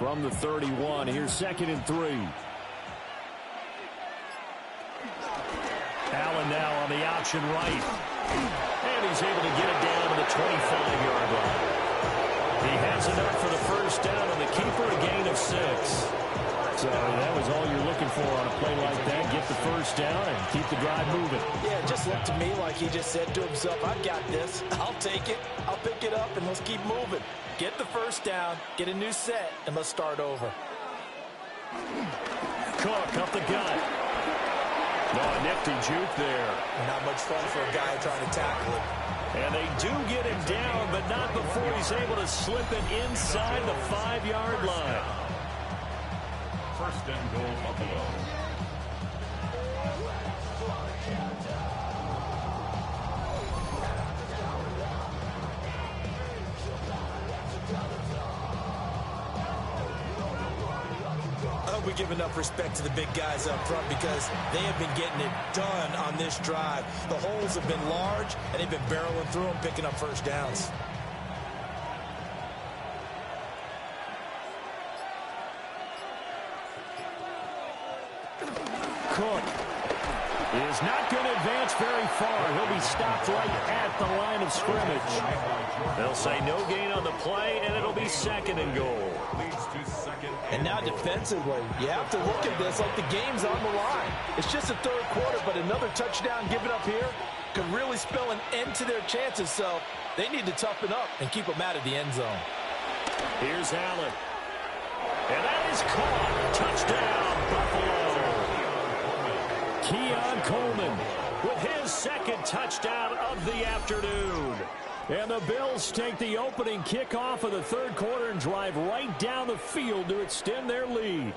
From the 31, here's 2nd and 3. Allen now on the option right. And he's able to get it down to the 25-yard line. He has enough for the first down, and the keeper a gain of 6. So that was all you're looking for on a play like that. Get the first down and keep the drive moving. Yeah, it just looked to me like he just said to himself, I got this. I'll take it. I'll pick it up, and let's keep moving. Get the first down, get a new set, and let's start over. Cook up the gut. Oh, a nifty juke there. Not much fun for a guy trying to tackle it. And they do get him down, but not before he's able to slip it inside the 5-yard line. First and goal, Buffalo. We give enough respect to the big guys up front because they have been getting it done on this drive. The holes have been large, and they've been barreling through them, picking up first downs. Cook is not going to advance very far. He'll be stopped right at the line of scrimmage. They'll say no gain on the play, and it'll be 2nd and goal. And now defensively, you have to look at this like the game's on the line. It's just the third quarter, but another touchdown given up here could really spell an end to their chances, so they need to toughen up and keep them out of the end zone. Here's Allen. And that is caught. Touchdown, Buffalo. Keon Coleman with his 2nd touchdown of the afternoon. And the Bills take the opening kickoff of the third quarter and drive right down the field to extend their lead.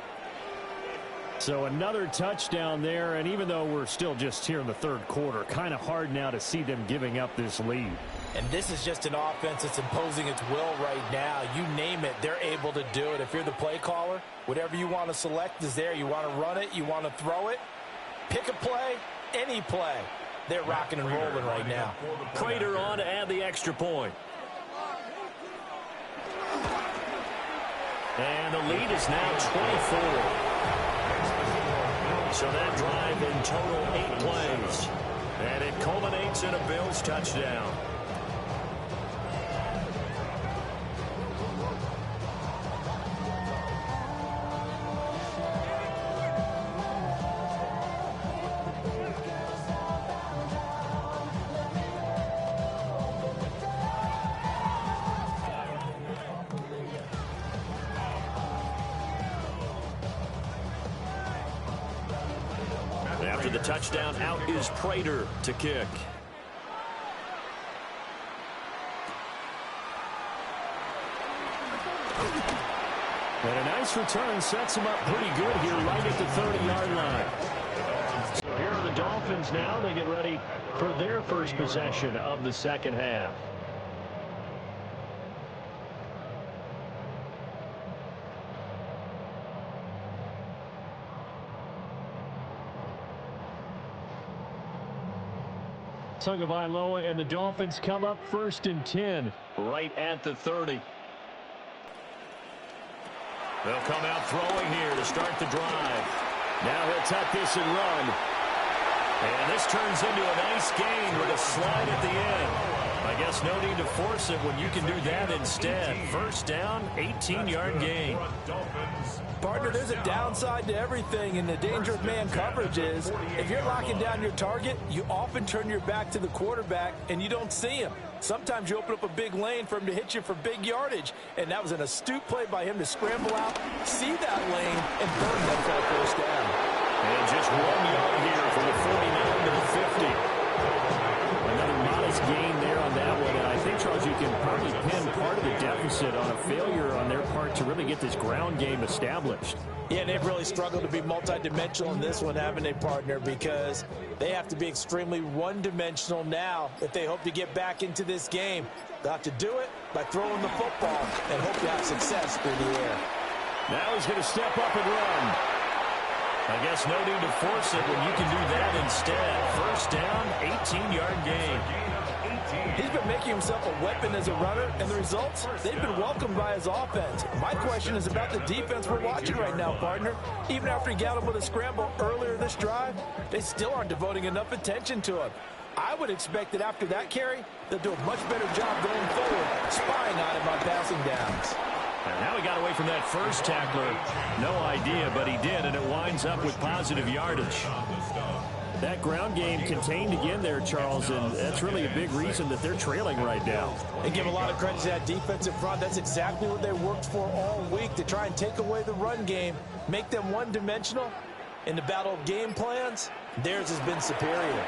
So another touchdown there, and even though we're still just here in the third quarter, kind of hard now to see them giving up this lead. And this is just an offense that's imposing its will right now. You name it, they're able to do it. If you're the play caller, whatever you want to select is there. You want to run it, you want to throw it, pick a play, any play. They're rocking and rolling right now. Prater on to add the extra point. And the lead is now 24. So that drive in total 8 plays. And it culminates in a Bills touchdown. After the touchdown, out is Prater to kick. And a nice return sets him up pretty good here right at the 30-yard line. So here are the Dolphins now. They get ready for their first possession of the second half. Tagovailoa and the Dolphins come up 1st and 10 right at the 30. They'll come out throwing here to start the drive. Now he'll tuck this and run. And this turns into a nice gain with a slide at the end. I guess no need to force it when you can do that instead. First down, 18-yard gain. Partner, there's a downside to everything, and the danger of man coverage is if you're locking down your target, you often turn your back to the quarterback and you don't see him. Sometimes you open up a big lane for him to hit you for big yardage, and that was an astute play by him to scramble out, see that lane, and burn that for a first down. And just 1 yard here from the 49 to the 50. Another modest gain there on that one, and I think Charles, you can probably pin part of the deficit on a failure on their part to really get this ground game established. Yeah, they've really struggled to be multidimensional in this one, having a partner, because they have to be extremely one-dimensional now if they hope to get back into this game. They'll have to do it by throwing the football and hope to have success through the air. Now he's going to step up and run. I guess no need to force it when you can do that instead. First down, 18-yard gain. He's been making himself a weapon as a runner, and the results, they've been welcomed by his offense. My question is about the defense we're watching right now, partner. Even after he got him with a scramble earlier this drive, they still aren't devoting enough attention to him. I would expect that after that carry, they'll do a much better job going forward, spying on him on passing downs. And now he got away from that first tackler. No idea, but he did, and it winds up with positive yardage. That ground game contained again there, Charles, and that's really a big reason that they're trailing right now. They give a lot of credit to that defensive front. That's exactly what they worked for all week, to try and take away the run game, make them one-dimensional. In the battle of game plans, theirs has been superior.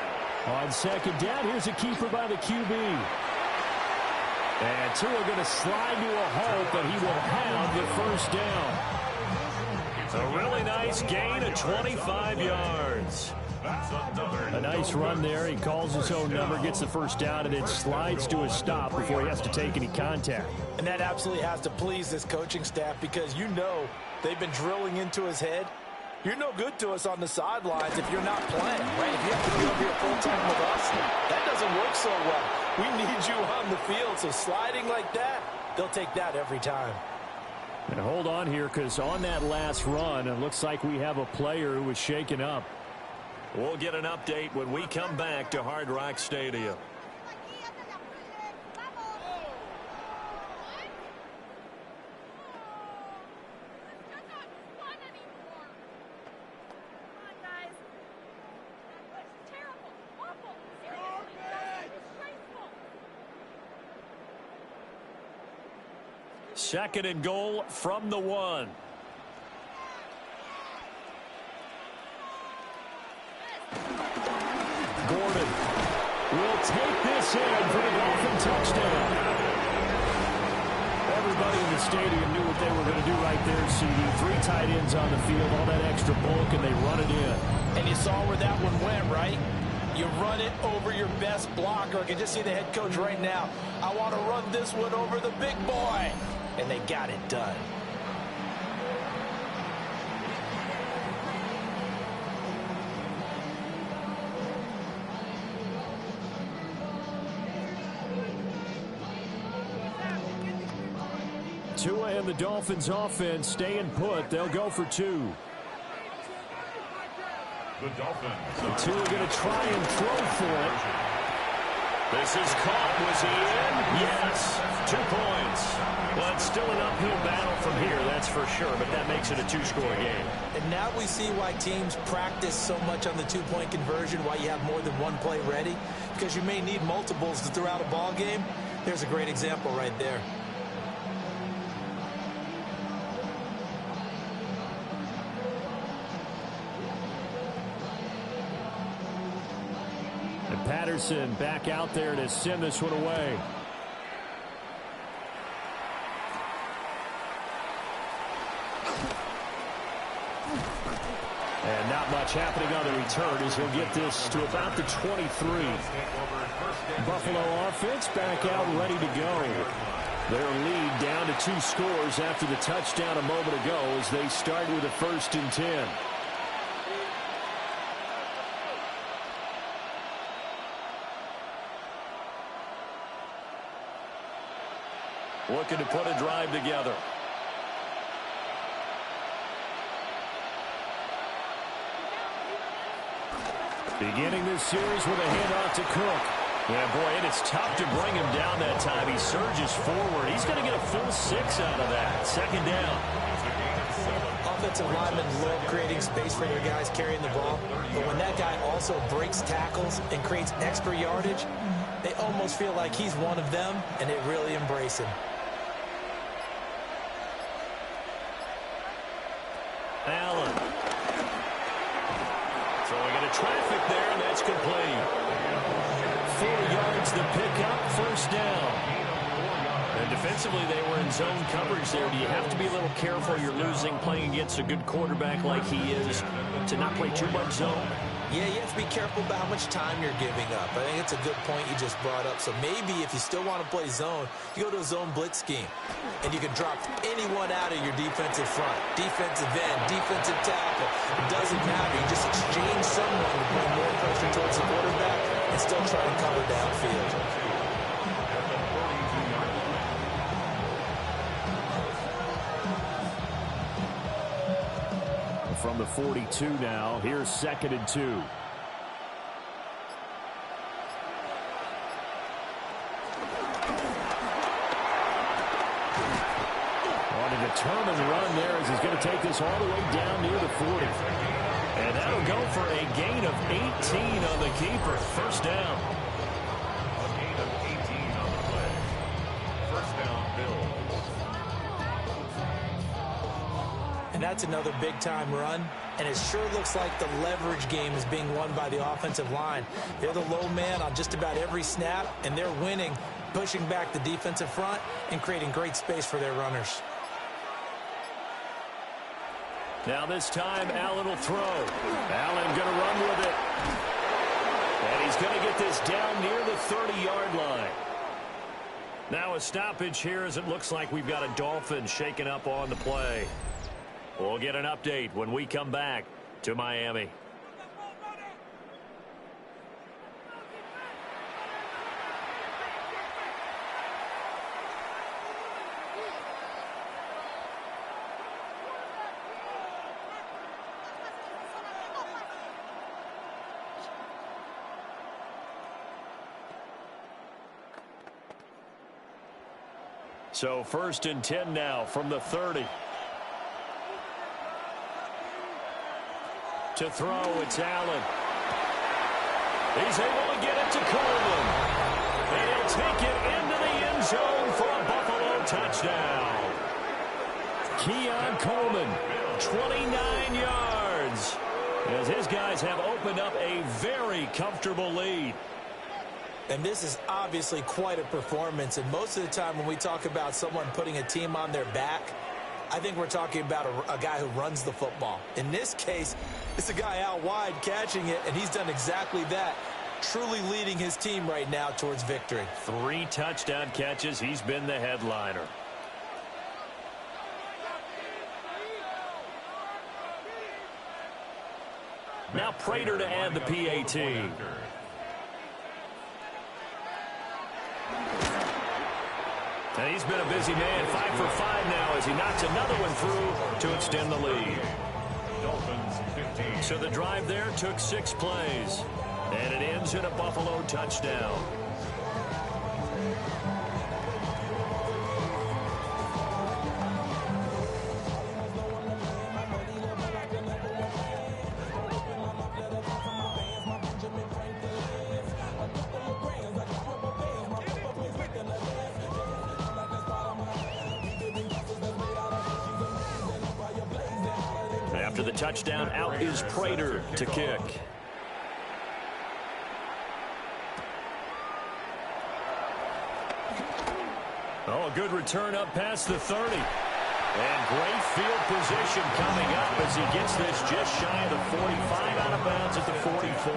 On second down, here's a keeper by the QB. And Tua going to slide to a hole, but he will have the first down. A really nice gain of 25 yards. A nice run there. He calls his own number, gets the first down, and then slides to a stop before he has to take any contact. And that absolutely has to please this coaching staff, because you know they've been drilling into his head. You're no good to us on the sidelines if you're not playing, right? If you have to be over here full-time with us, that doesn't work so well. We need you on the field, so sliding like that, they'll take that every time. And hold on here, because on that last run, it looks like we have a player who was shaken up. We'll get an update when we come back to Hard Rock Stadium. Second and goal from the 1. Gordon will take this in for the Dolphin touchdown. Everybody in the stadium knew what they were going to do right there, CD. 3 tight ends on the field, all that extra bulk, and they run it in. And you saw where that one went, right? You run it over your best blocker. I can just see the head coach right now. I want to run this one over the big boy. And they got it done. Tua and the Dolphins offense staying put. They'll go for 2. The Dolphins. Tua going to try and throw for it. This is caught. Was he in? Yes. 2 points. Well, it's still an uphill battle from here, that's for sure, but that makes it a 2-score game. And now we see why teams practice so much on the 2-point conversion, why you have more than one play ready, because you may need multiples to throw out a ball game. There's a great example right there. And Patterson back out there to send this one away. And not much happening on the return as he'll get this to about the 23. Buffalo offense back out ready to go. Their lead down to 2 scores after the touchdown a moment ago as they start with a 1st and 10. Looking to put a drive together. Beginning this series with a handoff to Cook. Yeah, boy, and it's tough to bring him down that time. He surges forward. He's going to get a full 6 out of that. 2nd down. Offensive linemen love creating space for their guys carrying the ball. But when that guy also breaks tackles and creates extra yardage, they almost feel like he's one of them, and they really embrace him. Allen. Throwing into traffic there, and that's complete. 4 yards the pickup, first down. And defensively, they were in zone coverage there. Do you have to be a little careful? You're losing playing against a good quarterback like he is to not play too much zone? Yeah, you have to be careful about how much time you're giving up. I think it's a good point you just brought up. So maybe if you still want to play zone, you go to a zone blitz scheme. And you can drop anyone out of your defensive front. Defensive end, defensive tackle. It doesn't matter. You just exchange someone to bring more pressure towards the quarterback and still try to cover downfield. From the 42 now, here's 2nd and 2. On a determined run there as he's going to take this all the way down near the 40. And that'll go for a gain of 18 on the keeper. First down. A gain of 18 on the play. First down, Bills. And that's another big-time run, and it sure looks like the leverage game is being won by the offensive line. They're the low man on just about every snap, and they're winning, pushing back the defensive front and creating great space for their runners. Now this time, Allen will throw. Allen going to run with it. And he's going to get this down near the 30-yard line. Now a stoppage here as it looks like we've got a Dolphin shaking up on the play. We'll get an update when we come back to Miami. So 1st and 10 now from the 30. To throw, it's Allen. He's able to get it to Coleman. And he'll take it into the end zone for a Buffalo touchdown. Keon Coleman, 29 yards. As his guys have opened up a very comfortable lead. And this is obviously quite a performance. And most of the time when we talk about someone putting a team on their back, I think we're talking about a guy who runs the football. In this case, it's a guy out wide catching it, and he's done exactly that, truly leading his team right now towards victory. 3 touchdown catches. He's been the headliner. Now Prater to add the PAT. And he's been a busy man, 5 for 5 now as he knocks another one through to extend the lead. Dolphins 15. So the drive there took 6 plays. And it ends in a Buffalo touchdown. After the touchdown, out is Prater to kick. Oh, a good return up past the 30. And great field position coming up as he gets this just shy of the 45, out of bounds at the 44.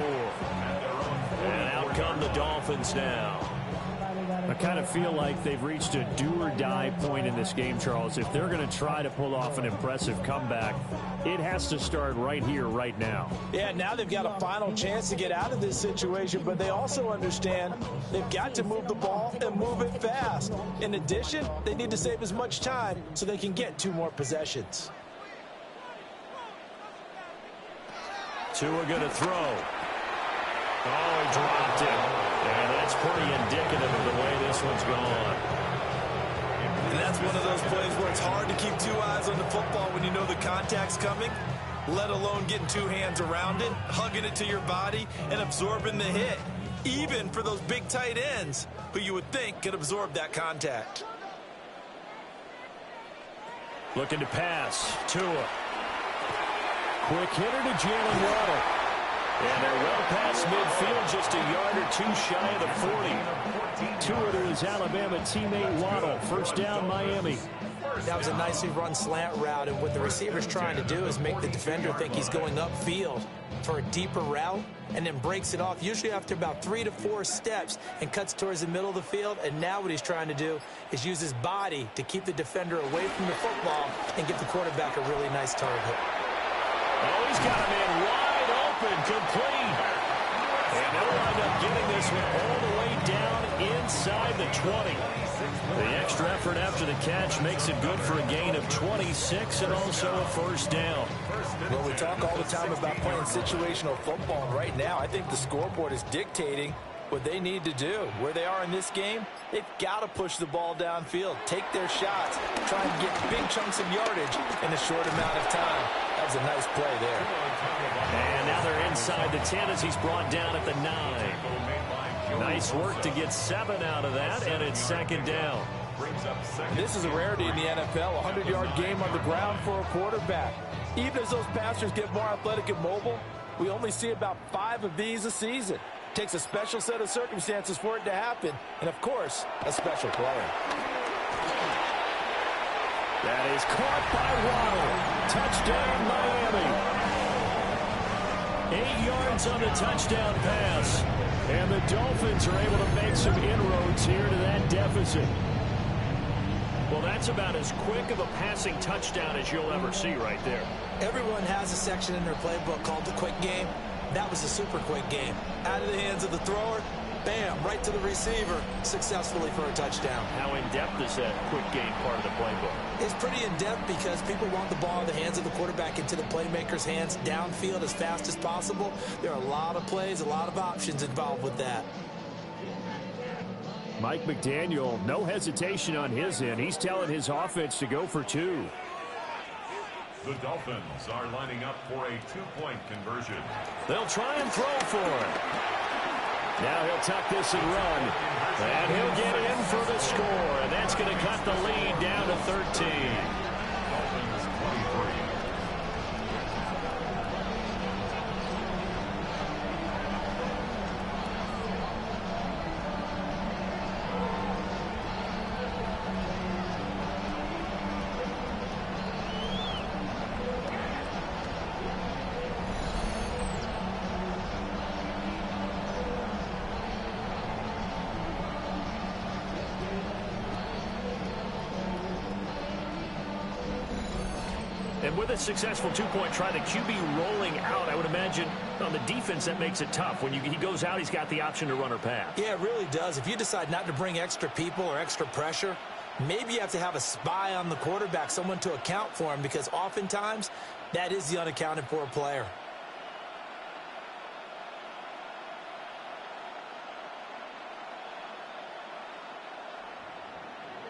And out come the Dolphins now. I kind of feel like they've reached a do-or-die point in this game, Charles. If they're going to try to pull off an impressive comeback, it has to start right here, right now. Yeah, now they've got a final chance to get out of this situation, but they also understand they've got to move the ball and move it fast. In addition, they need to save as much time so they can get 2 more possessions. Tua going to throw. Oh, he dropped it. And that's pretty indicative of the way this one's gone. And that's one of those plays where it's hard to keep 2 eyes on the football when you know the contact's coming, let alone getting 2 hands around it, hugging it to your body, and absorbing the hit, even for those big tight ends who you would think could absorb that contact. Looking to pass. Tua. Quick hitter to Jalen Waddle. And they're well past midfield, just a yard or two shy of the 40. To it is Alabama teammate Waddle. First down, Miami. That was a nicely run slant route, and what the receiver's trying to do is make the defender think he's going upfield for a deeper route, and then breaks it off, usually after about 3 to 4 steps, and cuts towards the middle of the field. And now what he's trying to do is use his body to keep the defender away from the football and give the quarterback a really nice target. Oh, he's got him in wide open, complete. And they'll wind up getting this one all the way down inside the 20. The extra effort after the catch makes it good for a gain of 26 and also a first down. Well, we talk all the time about playing situational football, and right now I think the scoreboard is dictating what they need to do. Where they are in this game, they've got to push the ball downfield, take their shots, try and get big chunks of yardage in a short amount of time. That was a nice play there. And now they're inside the 10 as he's brought down at the 9. Nice work to get 7 out of that, and it's second down. This is a rarity in the NFL, a 100-yard game on the ground for a quarterback. Even as those passers get more athletic and mobile, we only see about 5 of these a season. It takes a special set of circumstances for it to happen, and of course, a special player. That is caught by Waddle. Touchdown, Miami. 8 yards on the touchdown pass. And the Dolphins are able to make some inroads here to that deficit. Well, that's about as quick of a passing touchdown as you'll ever see right there. Everyone has a section in their playbook called the quick game. That was a super quick game. Out of the hands of the thrower, bam, right to the receiver, successfully for a touchdown. How in-depth is that quick game part of the playbook? It's pretty in-depth because people want the ball in the hands of the quarterback into the playmaker's hands downfield as fast as possible. There are a lot of plays, a lot of options involved with that. Mike McDaniel, no hesitation on his end. He's telling his offense to go for 2. The Dolphins are lining up for a 2-point conversion. They'll try and throw for it. Now he'll tuck this and run. And he'll get in for the score. And that's going to cut the lead down to 13. Dolphins 23. And with a successful 2-point try, the QB rolling out, I would imagine on the defense that makes it tough. When he goes out, he's got the option to run or pass. Yeah, it really does. If you decide not to bring extra people or extra pressure, maybe you have to have a spy on the quarterback, someone to account for him, because oftentimes that is the unaccounted for player.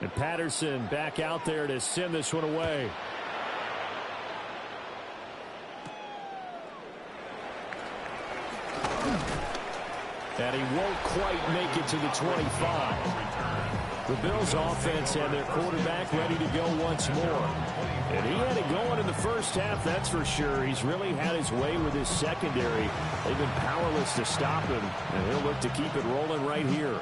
And Patterson back out there to send this one away. And he won't quite make it to the 25. The Bills offense and their quarterback ready to go once more. And he had it going in the first half, that's for sure. He's really had his way with his secondary. They've been powerless to stop him, and he'll look to keep it rolling right here.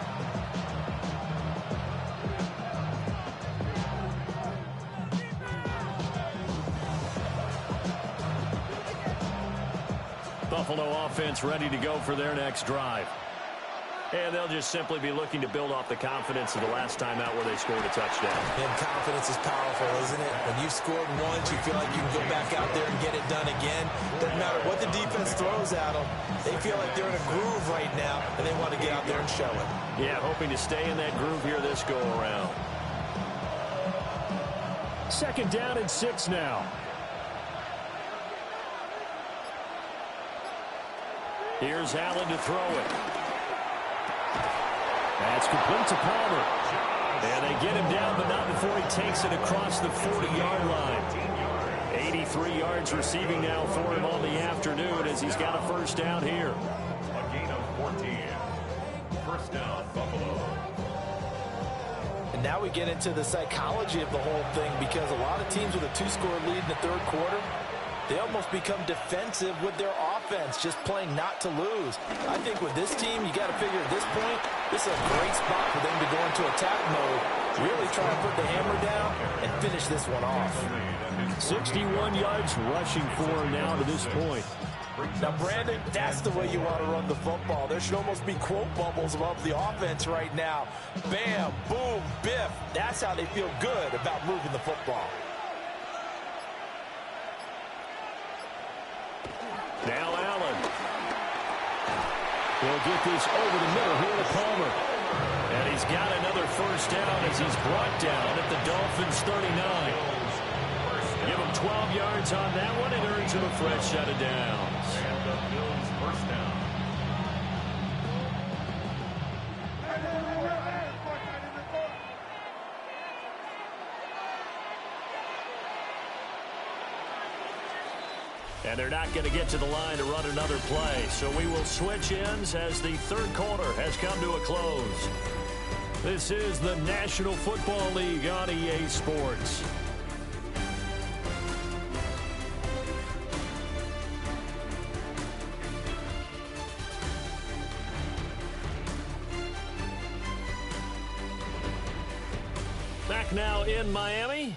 Buffalo offense ready to go for their next drive. And they'll just simply be looking to build off the confidence of the last time out where they scored a touchdown. And confidence is powerful, isn't it? When you've scored once, you feel like you can go back out there and get it done again. Doesn't matter what the defense throws at them. They feel like they're in a groove right now, and they want to get out there and show it. Yeah, hoping to stay in that groove here this go-around. Second down and 6 now. Here's Allen to throw it. That's complete to Palmer. And they get him down, but not before he takes it across the 40-yard line. 83 yards receiving now for him on the afternoon as he's got a first down here. A gain of 14. First down, Buffalo. And now we get into the psychology of the whole thing, because a lot of teams with a 2-score lead in the third quarter, they almost become defensive with their offense. offense, just playing not to lose. I think with this team, you got to figure at this point, this is a great spot for them to go into attack mode, really try to put the hammer down and finish this one off. 61 yards rushing for him now to this point. Now, Brandon, that's the way you want to run the football. There should almost be quote bubbles above the offense right now. Bam, boom, biff. That's how they feel good about moving the football. Now Allen. He'll get this over the middle here to Palmer. And he's got another first down as he's brought down at the Dolphins 39. Give him 12 yards on that one and earns him a fresh set of downs. And the Bills first down. And they're not going to get to the line to run another play. So we will switch ends as the third quarter has come to a close. This is the National Football League on EA Sports. Back now in Miami.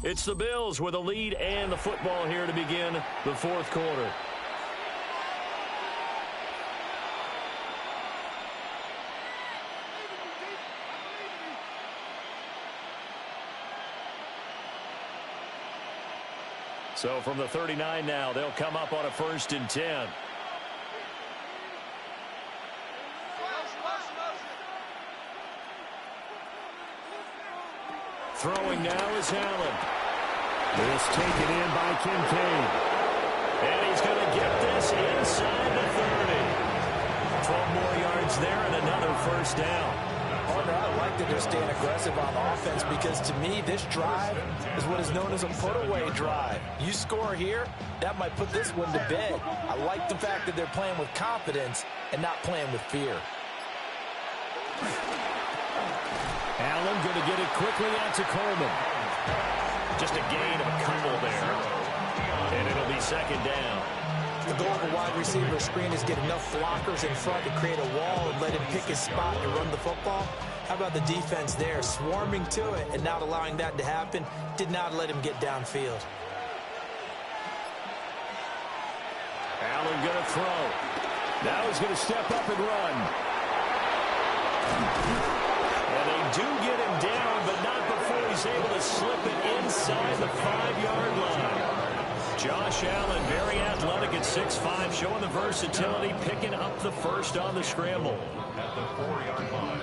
It's the Bills with a lead and the football here to begin the fourth quarter. So from the 39 now, they'll come up on a 1st and 10. Throwing now is Allen. This taken in by Kincaid. And he's going to get this inside the 30. 12 more yards there and another first down. Partner, I like that they're staying aggressive on offense because to me, this drive is what is known as a put-away drive. You score here, that might put this one to bed. I like the fact that they're playing with confidence and not playing with fear. Allen going to get it quickly out to Coleman. Just a gain of a couple there. And it'll be second down. The goal of a wide receiver screen is get enough blockers in front to create a wall and let him pick his spot and run the football. How about the defense there, swarming to it and not allowing that to happen? Did not let him get downfield. Allen going to throw. Now he's going to step up and run. And they do get him down, but not before he's able to slip it inside the 5-yard line. Josh Allen, very athletic at 6'5", showing the versatility, picking up the first on the scramble. At the 4-yard line.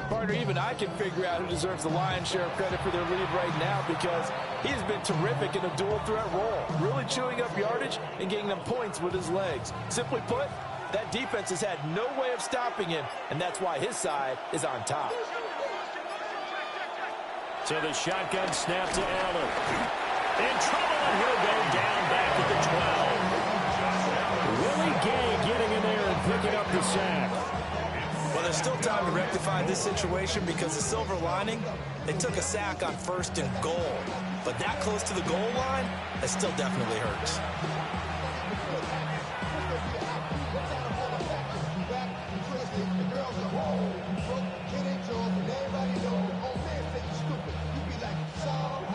Partner, even I can figure out who deserves the lion's share of credit for their lead right now because he has been terrific in a dual threat role, really chewing up yardage and getting them points with his legs. Simply put, that defense has had no way of stopping him, and that's why his side is on top. So the shotgun snap to Allen. In trouble, and he'll go down back at the 12. Willie Gay getting in there and picking up the sack. Well, there's still time to rectify this situation because the silver lining, they took a sack on 1st and goal. But that close to the goal line, that still definitely hurts.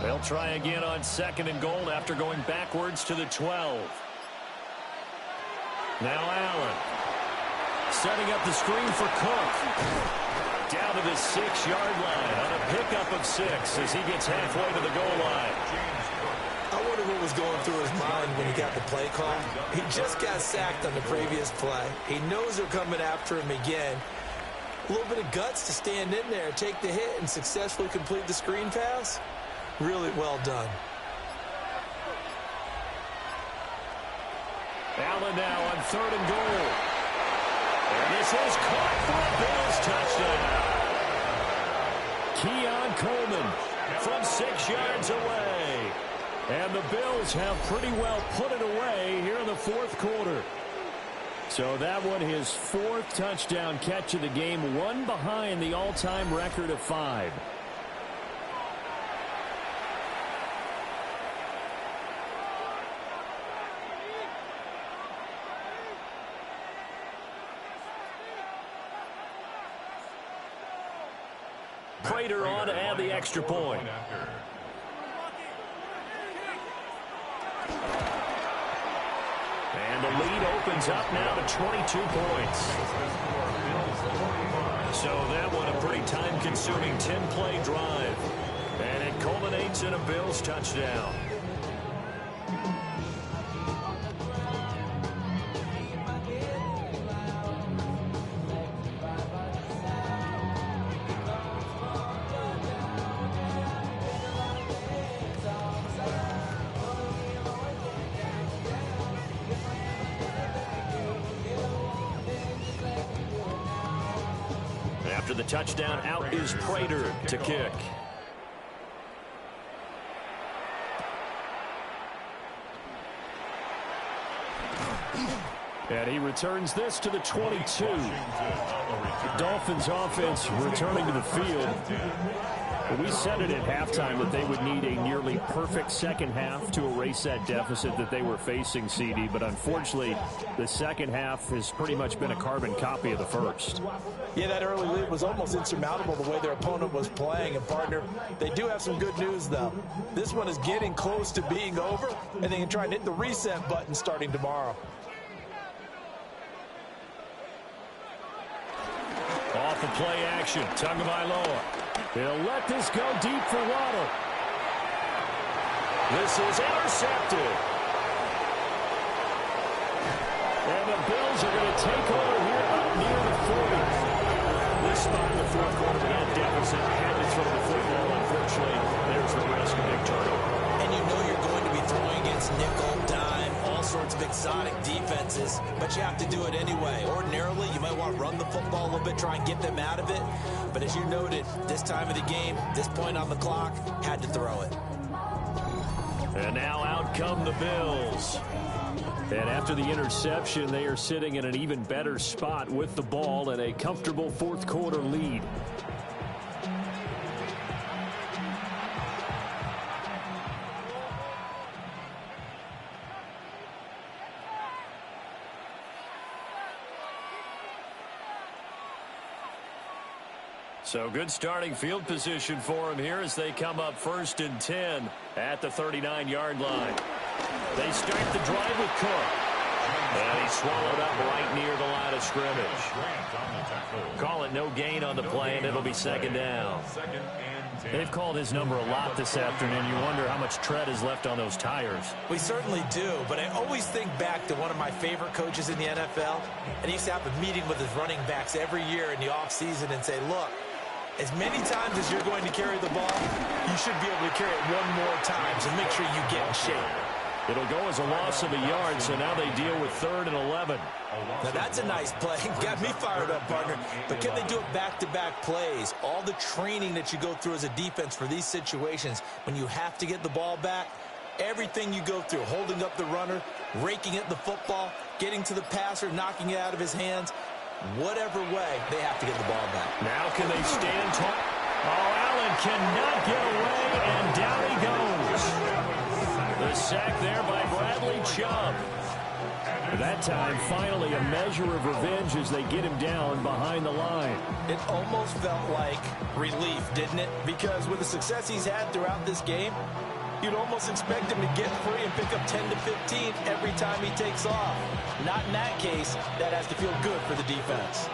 They'll try again on 2nd and goal after going backwards to the 12. Now Allen. Setting up the screen for Cook. Down to the 6-yard line on a pickup of 6 as he gets halfway to the goal line. I wonder what was going through his mind when he got the play call. He just got sacked on the previous play. He knows they're coming after him again. A little bit of guts to stand in there, take the hit, and successfully complete the screen pass. Really well done. Allen now on 3rd and goal. And this is caught for a Bills touchdown. Keon Coleman from 6 yards away. And the Bills have pretty well put it away here in the fourth quarter. So that one, his 4th touchdown catch of the game, one behind the all-time record of 5. Prater on to add the extra point. And the lead opens up now to 22 points. So that one a pretty time-consuming 10-play drive. And it culminates in a Bills touchdown. After the touchdown, out is Prater to kick. And he returns this to the 22. The Dolphins offense returning to the field. We said it at halftime that they would need a nearly perfect second half to erase that deficit that they were facing, CD. But unfortunately, the second half has pretty much been a carbon copy of the first. Yeah, that early lead was almost insurmountable the way their opponent was playing. And, partner, they do have some good news, though. This one is getting close to being over, and they can try and hit the reset button starting tomorrow. Off the play action, Tagovailoa. He'll let this go deep for Waddle. This is intercepted. And the Bills are going to take over here up near the 40. This spot in the fourth quarter with that deficit had to throw the football. Unfortunately, there's the risk of big turnover. And you know you're going to be throwing against nickel, dime, all sorts of exotic defenses, but you have to do it anyway. Ordinarily, you might want to run the football a little bit, try and get them out of it. But as you noted, this time of the game, this point on the clock, had to throw it. And now out come the Bills. And after the interception, they are sitting in an even better spot with the ball and a comfortable fourth quarter lead. So good starting field position for him here as they come up 1st and 10 at the 39-yard line. They start the drive with Cook. And he's swallowed up right near the line of scrimmage. Call it no gain on the play, and it'll be second down. They've called his number a lot this afternoon. You wonder how much tread is left on those tires. We certainly do, but I always think back to one of my favorite coaches in the NFL, and he used to have a meeting with his running backs every year in the offseason and say, look, as many times as you're going to carry the ball, you should be able to carry it one more time, so make sure you get in shape. It'll go as a loss of a yard, so now they deal with 3rd and 11. Now that's a nice play. Got me fired up, partner. But can they do it back-to-back plays? All the training that you go through as a defense for these situations, when you have to get the ball back, everything you go through, holding up the runner, raking at the football, getting to the passer, knocking it out of his hands, whatever way, they have to get the ball back. Now can they stand tall? Oh, Allen cannot get away, and down he goes. The sack there by Bradley Chubb. That time, finally, a measure of revenge as they get him down behind the line. It almost felt like relief, didn't it? Because with the success he's had throughout this game, you'd almost expect him to get free and pick up 10 to 15 every time he takes off. Not in that case. That has to feel good for the defense.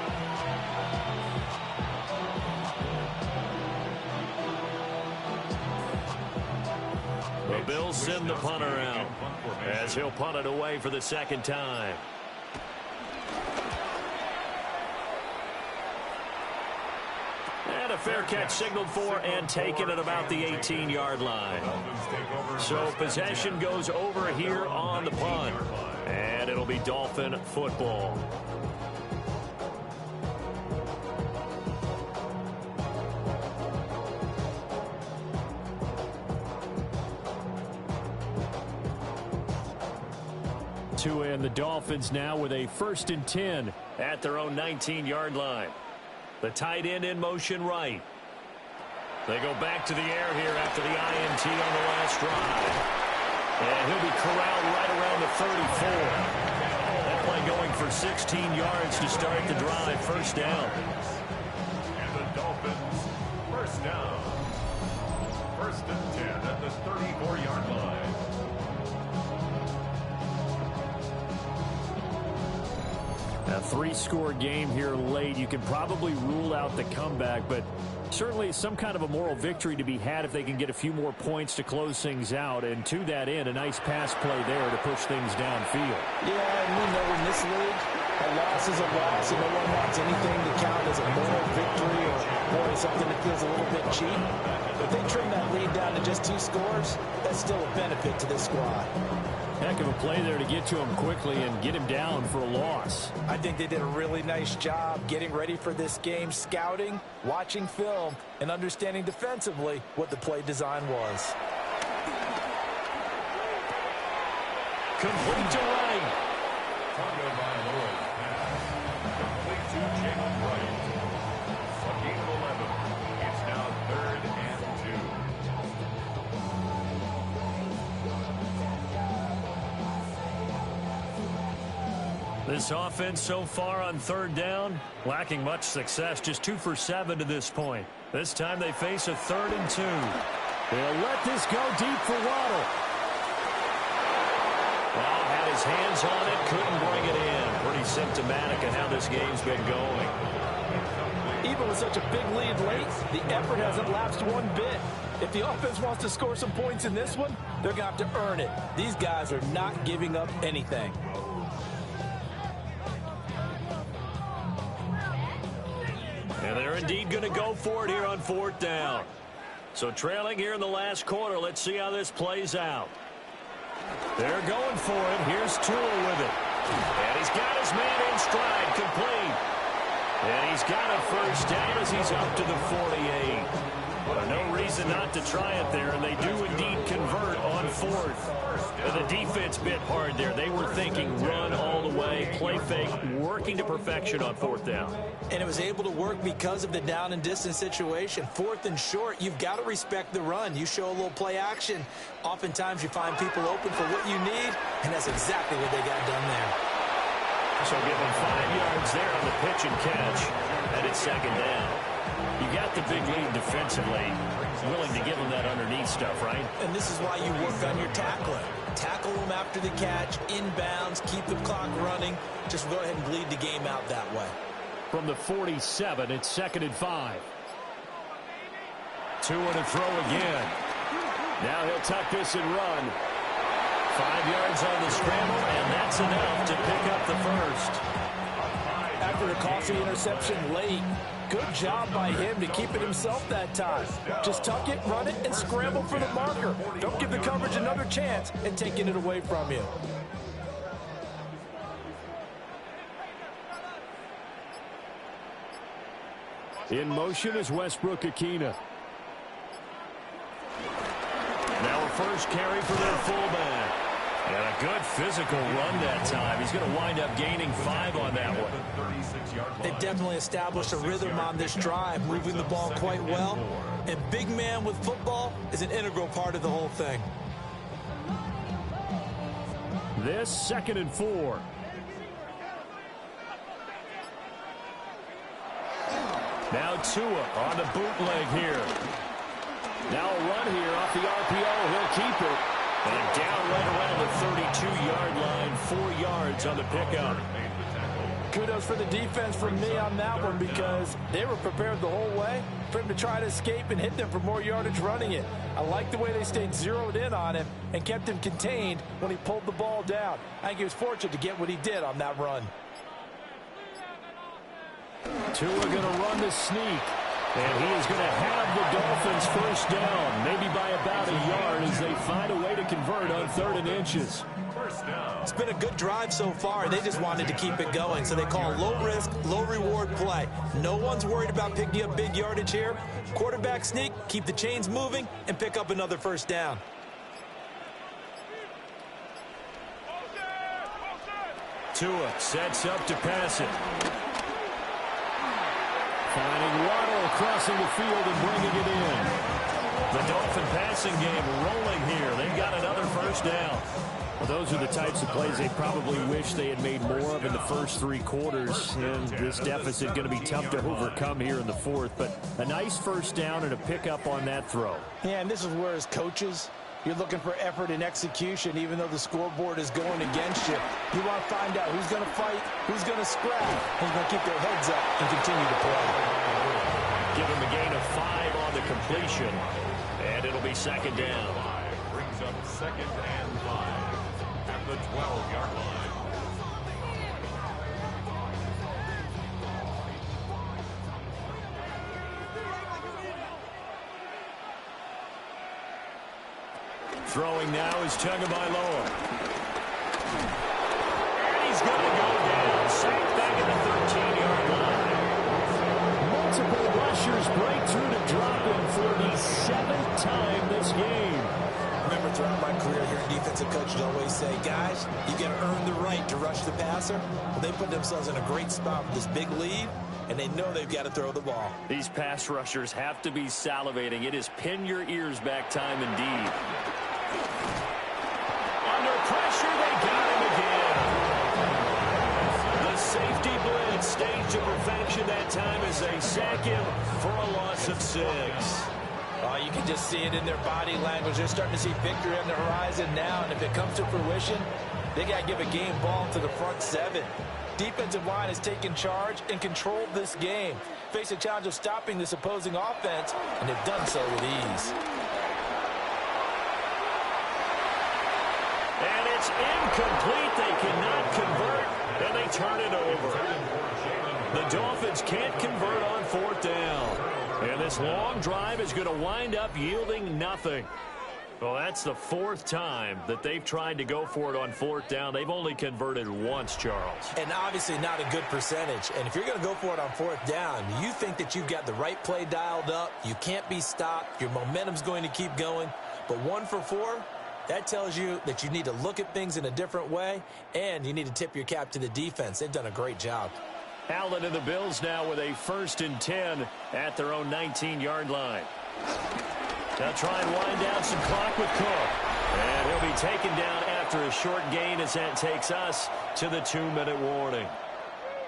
The Bills send the punter out as he'll punt it away for the second time. And a fair catch signaled for and taken at about the 18-yard line. So possession goes over here on the punt. And it'll be Dolphin football. And the Dolphins now with a 1st and 10 at their own 19-yard line. The tight end in motion right. They go back to the air here after the INT on the last drive. And he'll be corralled right around the 34. That play going for 16 yards to start the drive. 1st down. And the Dolphins, 1st first down. First and 10 at the 34-yard line. A three-score game here late. You can probably rule out the comeback, but certainly some kind of a moral victory to be had if they can get a few more points to close things out. And to that end, a nice pass play there to push things downfield. Yeah, and we know in this league, a loss is a loss, and no one wants anything to count as a moral victory or something that feels a little bit cheap. If they trim that lead down to just 2 scores, that's still a benefit to this squad. Heck of a play there to get to him quickly and get him down for a loss. I think they did a really nice job getting ready for this game, scouting, watching film, and understanding defensively what the play design was. Complete to Wright. Taco by Lloyd. Complete to Jacob Wright. A gain of 11. It's now 3rd and 2. This offense so far on 3rd down, lacking much success, just 2 for 7 to this point. This time they face a 3rd and 2. They'll let this go deep for Waddle. Well, had his hands on it, couldn't bring it in. Pretty symptomatic of how this game's been going. Even with such a big lead late, the effort hasn't lapsed one bit. If the offense wants to score some points in this one, they're going to have to earn it. These guys are not giving up anything. And they're indeed going to go for it here on 4th down. So trailing here in the last quarter, let's see how this plays out. They're going for it. Here's Tua with it. And he's got his man in stride, complete. And he's got a first down as he's up to the 48. No reason not to try it there, and they do indeed convert on 4th. And the defense bit hard there. They were thinking run all the way, play fake, working to perfection on 4th down. And it was able to work because of the down and distance situation. 4th and short, you've got to respect the run. You show a little play action. Oftentimes you find people open for what you need, and that's exactly what they got done there. So give them 5 yards there on the pitch and catch, and it's 2nd down. You got the big lead defensively, willing to give them that underneath stuff, right? And this is why you work on your tackling. Tackle them after the catch, inbounds, keep the clock running. Just go ahead and bleed the game out that way. From the 47, it's 2nd and 5. Tua to throw again. Now he'll tuck this and run. 5 yards on the scramble, and that's enough to pick up the first. After a costly interception late, good job by him to keep it himself that time. Just tuck it, run it, and scramble for the marker. Don't give the coverage another chance at taking it away from you. In motion is Westbrook-Akina. Now a first carry for their fullback. And a good physical run that time. He's going to wind up gaining 5 on that one. They've definitely established a rhythm on this drive, moving the ball quite well. And big man with football is an integral part of the whole thing. This 2nd and 4. Now Tua on the bootleg here. Now a run here off the RPO. He'll keep it. And down right around the 32-yard line, 4 yards on the pickup. Kudos for the defense from me on that one because they were prepared the whole way for him to try to escape and hit them for more yardage running it. I like the way they stayed zeroed in on him and kept him contained when he pulled the ball down. I think he was fortunate to get what he did on that run. Tua going to run the sneak. And he is going to have the Dolphins first down, maybe by about a yard as they find a way to convert on 3rd and inches. It's been a good drive so far. They just wanted to keep it going, so they call low-risk, low-reward play. No one's worried about picking up big yardage here. Quarterback sneak, keep the chains moving, and pick up another first down. Tua sets up to pass it. Finding Waddle crossing the field and bringing it in. The Dolphin passing game rolling here. They've got another first down. Those are the types of plays they probably wish they had made more of in the first 3 quarters. And this deficit going to be tough to overcome here in the fourth. But a nice first down and a pickup on that throw. Yeah, and this is where as coaches, you're looking for effort and execution, even though the scoreboard is going against you. You want to find out who's going to fight, who's going to scrap, who's going to keep their heads up and continue to play. Give them a gain of 5 on the completion, and it'll be second down. Brings up second and 5 at the 12-yard line. Throwing now is Tagovailoa. And he's going to go down. Sacked back at the 13-yard line. Multiple rushers break through to drop him for the 7th time this game. Remember, throughout my career here, defensive coaches always say, guys, you got to earn the right to rush the passer. Well, they put themselves in a great spot with this big lead, and they know they've got to throw the ball. These pass rushers have to be salivating. It is pin your ears back time indeed. Under pressure, they got him again. The safety blitz staged to perfection that time as they sack him for a loss of 6. You can just see it in their body language. They're starting to see victory on the horizon now, and if it comes to fruition, they got to give a game ball to the front 7. Defensive line has taken charge and controlled this game. Face a challenge of stopping this opposing offense, and they've done so with ease. And it's incomplete. They cannot convert, and they turn it over. The Dolphins can't convert on 4th down. And this long drive is going to wind up yielding nothing. Well, that's the 4th time that they've tried to go for it on 4th down. They've only converted once, Charles. And obviously not a good percentage. And if you're going to go for it on 4th down, you think that you've got the right play dialed up. You can't be stopped. Your momentum's going to keep going. But 1 for 4, that tells you that you need to look at things in a different way, and you need to tip your cap to the defense. They've done a great job. Allen and the Bills now with a 1st and 10 at their own 19-yard line. They'll try and wind down some clock with Cook. And he'll be taken down after a short gain as that takes us to the 2-minute warning.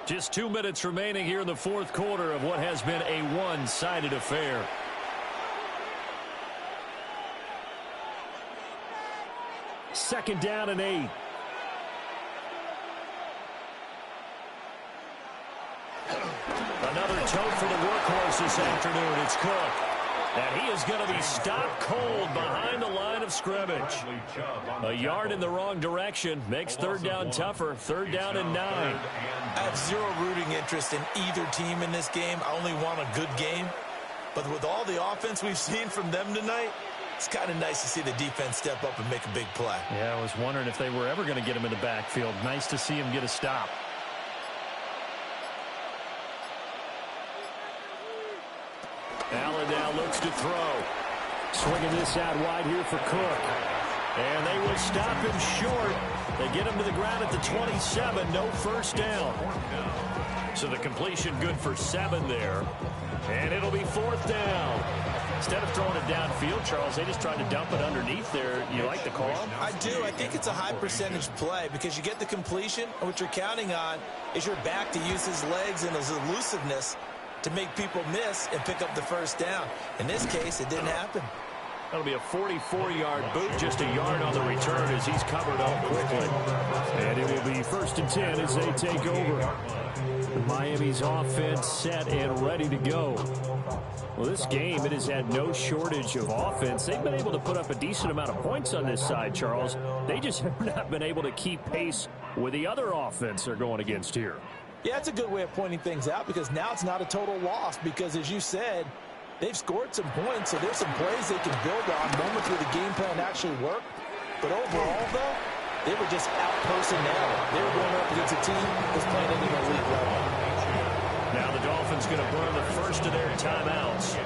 Just 2 minutes remaining here in the 4th quarter of what has been a one-sided affair. Second down and 8. Another tote for the workhorse this afternoon. It's Cook. And he is going to be stopped cold behind the line of scrimmage. A yard in the wrong direction makes 3rd down tougher. 3rd down and 9. I have zero rooting interest in either team in this game. I only want a good game. But with all the offense we've seen from them tonight, it's kind of nice to see the defense step up and make a big play. Yeah, I was wondering if they were ever going to get him in the backfield. Nice to see him get a stop. Allen now looks to throw. Swinging this out wide here for Cook. And they will stop him short. They get him to the ground at the 27. No first down. So the completion good for 7 there. And it'll be 4th down. Instead of throwing it downfield, Charles, they just tried to dump it underneath there. You like the call? I do. I think it's a high percentage play because you get the completion, and what you're counting on is your back to use his legs and his elusiveness to make people miss and pick up the first down. In this case, it didn't happen. That'll be a 44-yard boot, just a yard on the return as he's covered up quickly. And it will be 1st and 10 as they take over. Miami's offense set and ready to go. Well, this game, it has had no shortage of offense. They've been able to put up a decent amount of points on this side, Charles. They just have not been able to keep pace with the other offense they're going against here. Yeah, it's a good way of pointing things out because now it's not a total loss because, as you said, they've scored some points, so there's some plays they can build on, moments where the game plan actually worked. But overall, though, they were just out-personnel. They were going up against a team that's playing at an elite level. Now the Dolphins going to burn the first of their timeouts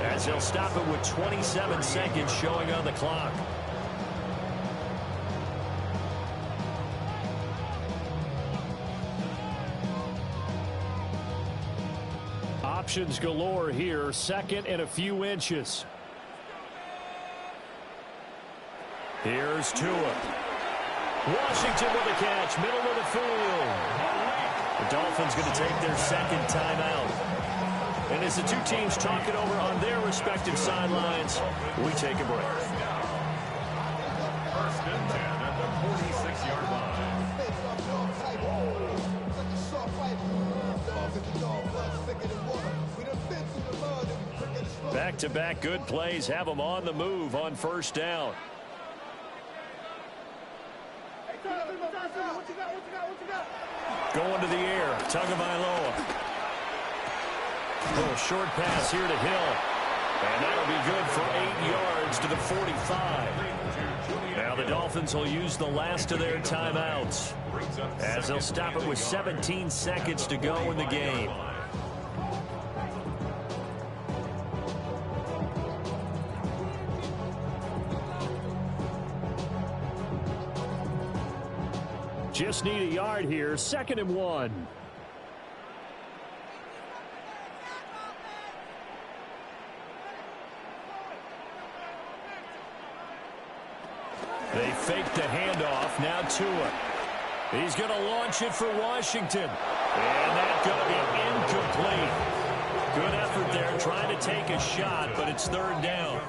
as they'll stop it with 27 seconds showing on the clock. Options galore here. 2nd and a few inches. Here's Tua. Washington with the catch, middle of the field. The Dolphins going to take their second timeout. And as the two teams talk it over on their respective sidelines, we take a break. First and 10 at the 46-yard line. Back-to-back good plays have them on the move on first down. Going to the air, Tagovailoa. Little short pass here to Hill. And that'll be good for 8 yards to the 45. Now the Dolphins will use the last of their timeouts, as they'll stop it with 17 seconds to go in the game. Just need a yard here, 2nd and 1. They fake the handoff, now Tua. He's going to launch it for Washington. And that's going to be incomplete. Good effort there, trying to take a shot, but it's 3rd down.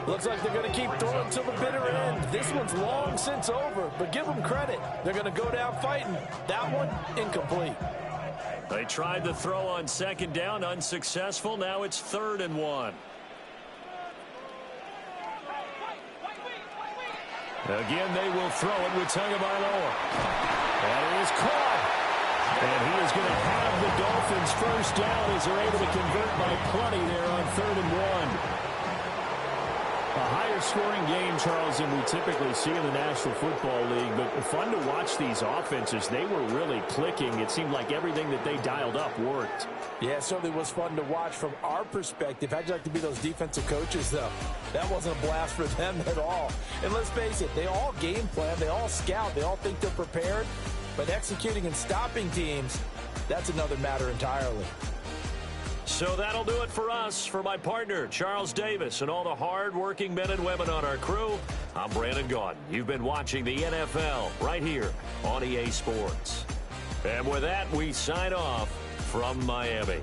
Looks like they're going to keep throwing till the bitter end. This one's long since over, but give them credit. They're going to go down fighting. That one, incomplete. They tried to throw on 2nd down, unsuccessful. Now it's 3rd and 1. Again, they will throw it with Tagovailoa. And it is caught. And he is going to have the Dolphins first down as they're able to convert by plenty there on 3rd and 1. A higher-scoring game, Charles, than we typically see in the National Football League, but fun to watch these offenses. They were really clicking. It seemed like everything that they dialed up worked. Yeah, it certainly was fun to watch from our perspective. How'd you like to be those defensive coaches, though? That wasn't a blast for them at all. And let's face it, they all game plan, they all scout, they all think they're prepared, but executing and stopping teams, that's another matter entirely. So that'll do it for us. For my partner, Charles Davis, and all the hard-working men and women on our crew, I'm Brandon Gaudin. You've been watching the NFL right here on EA Sports. And with that, we sign off from Miami.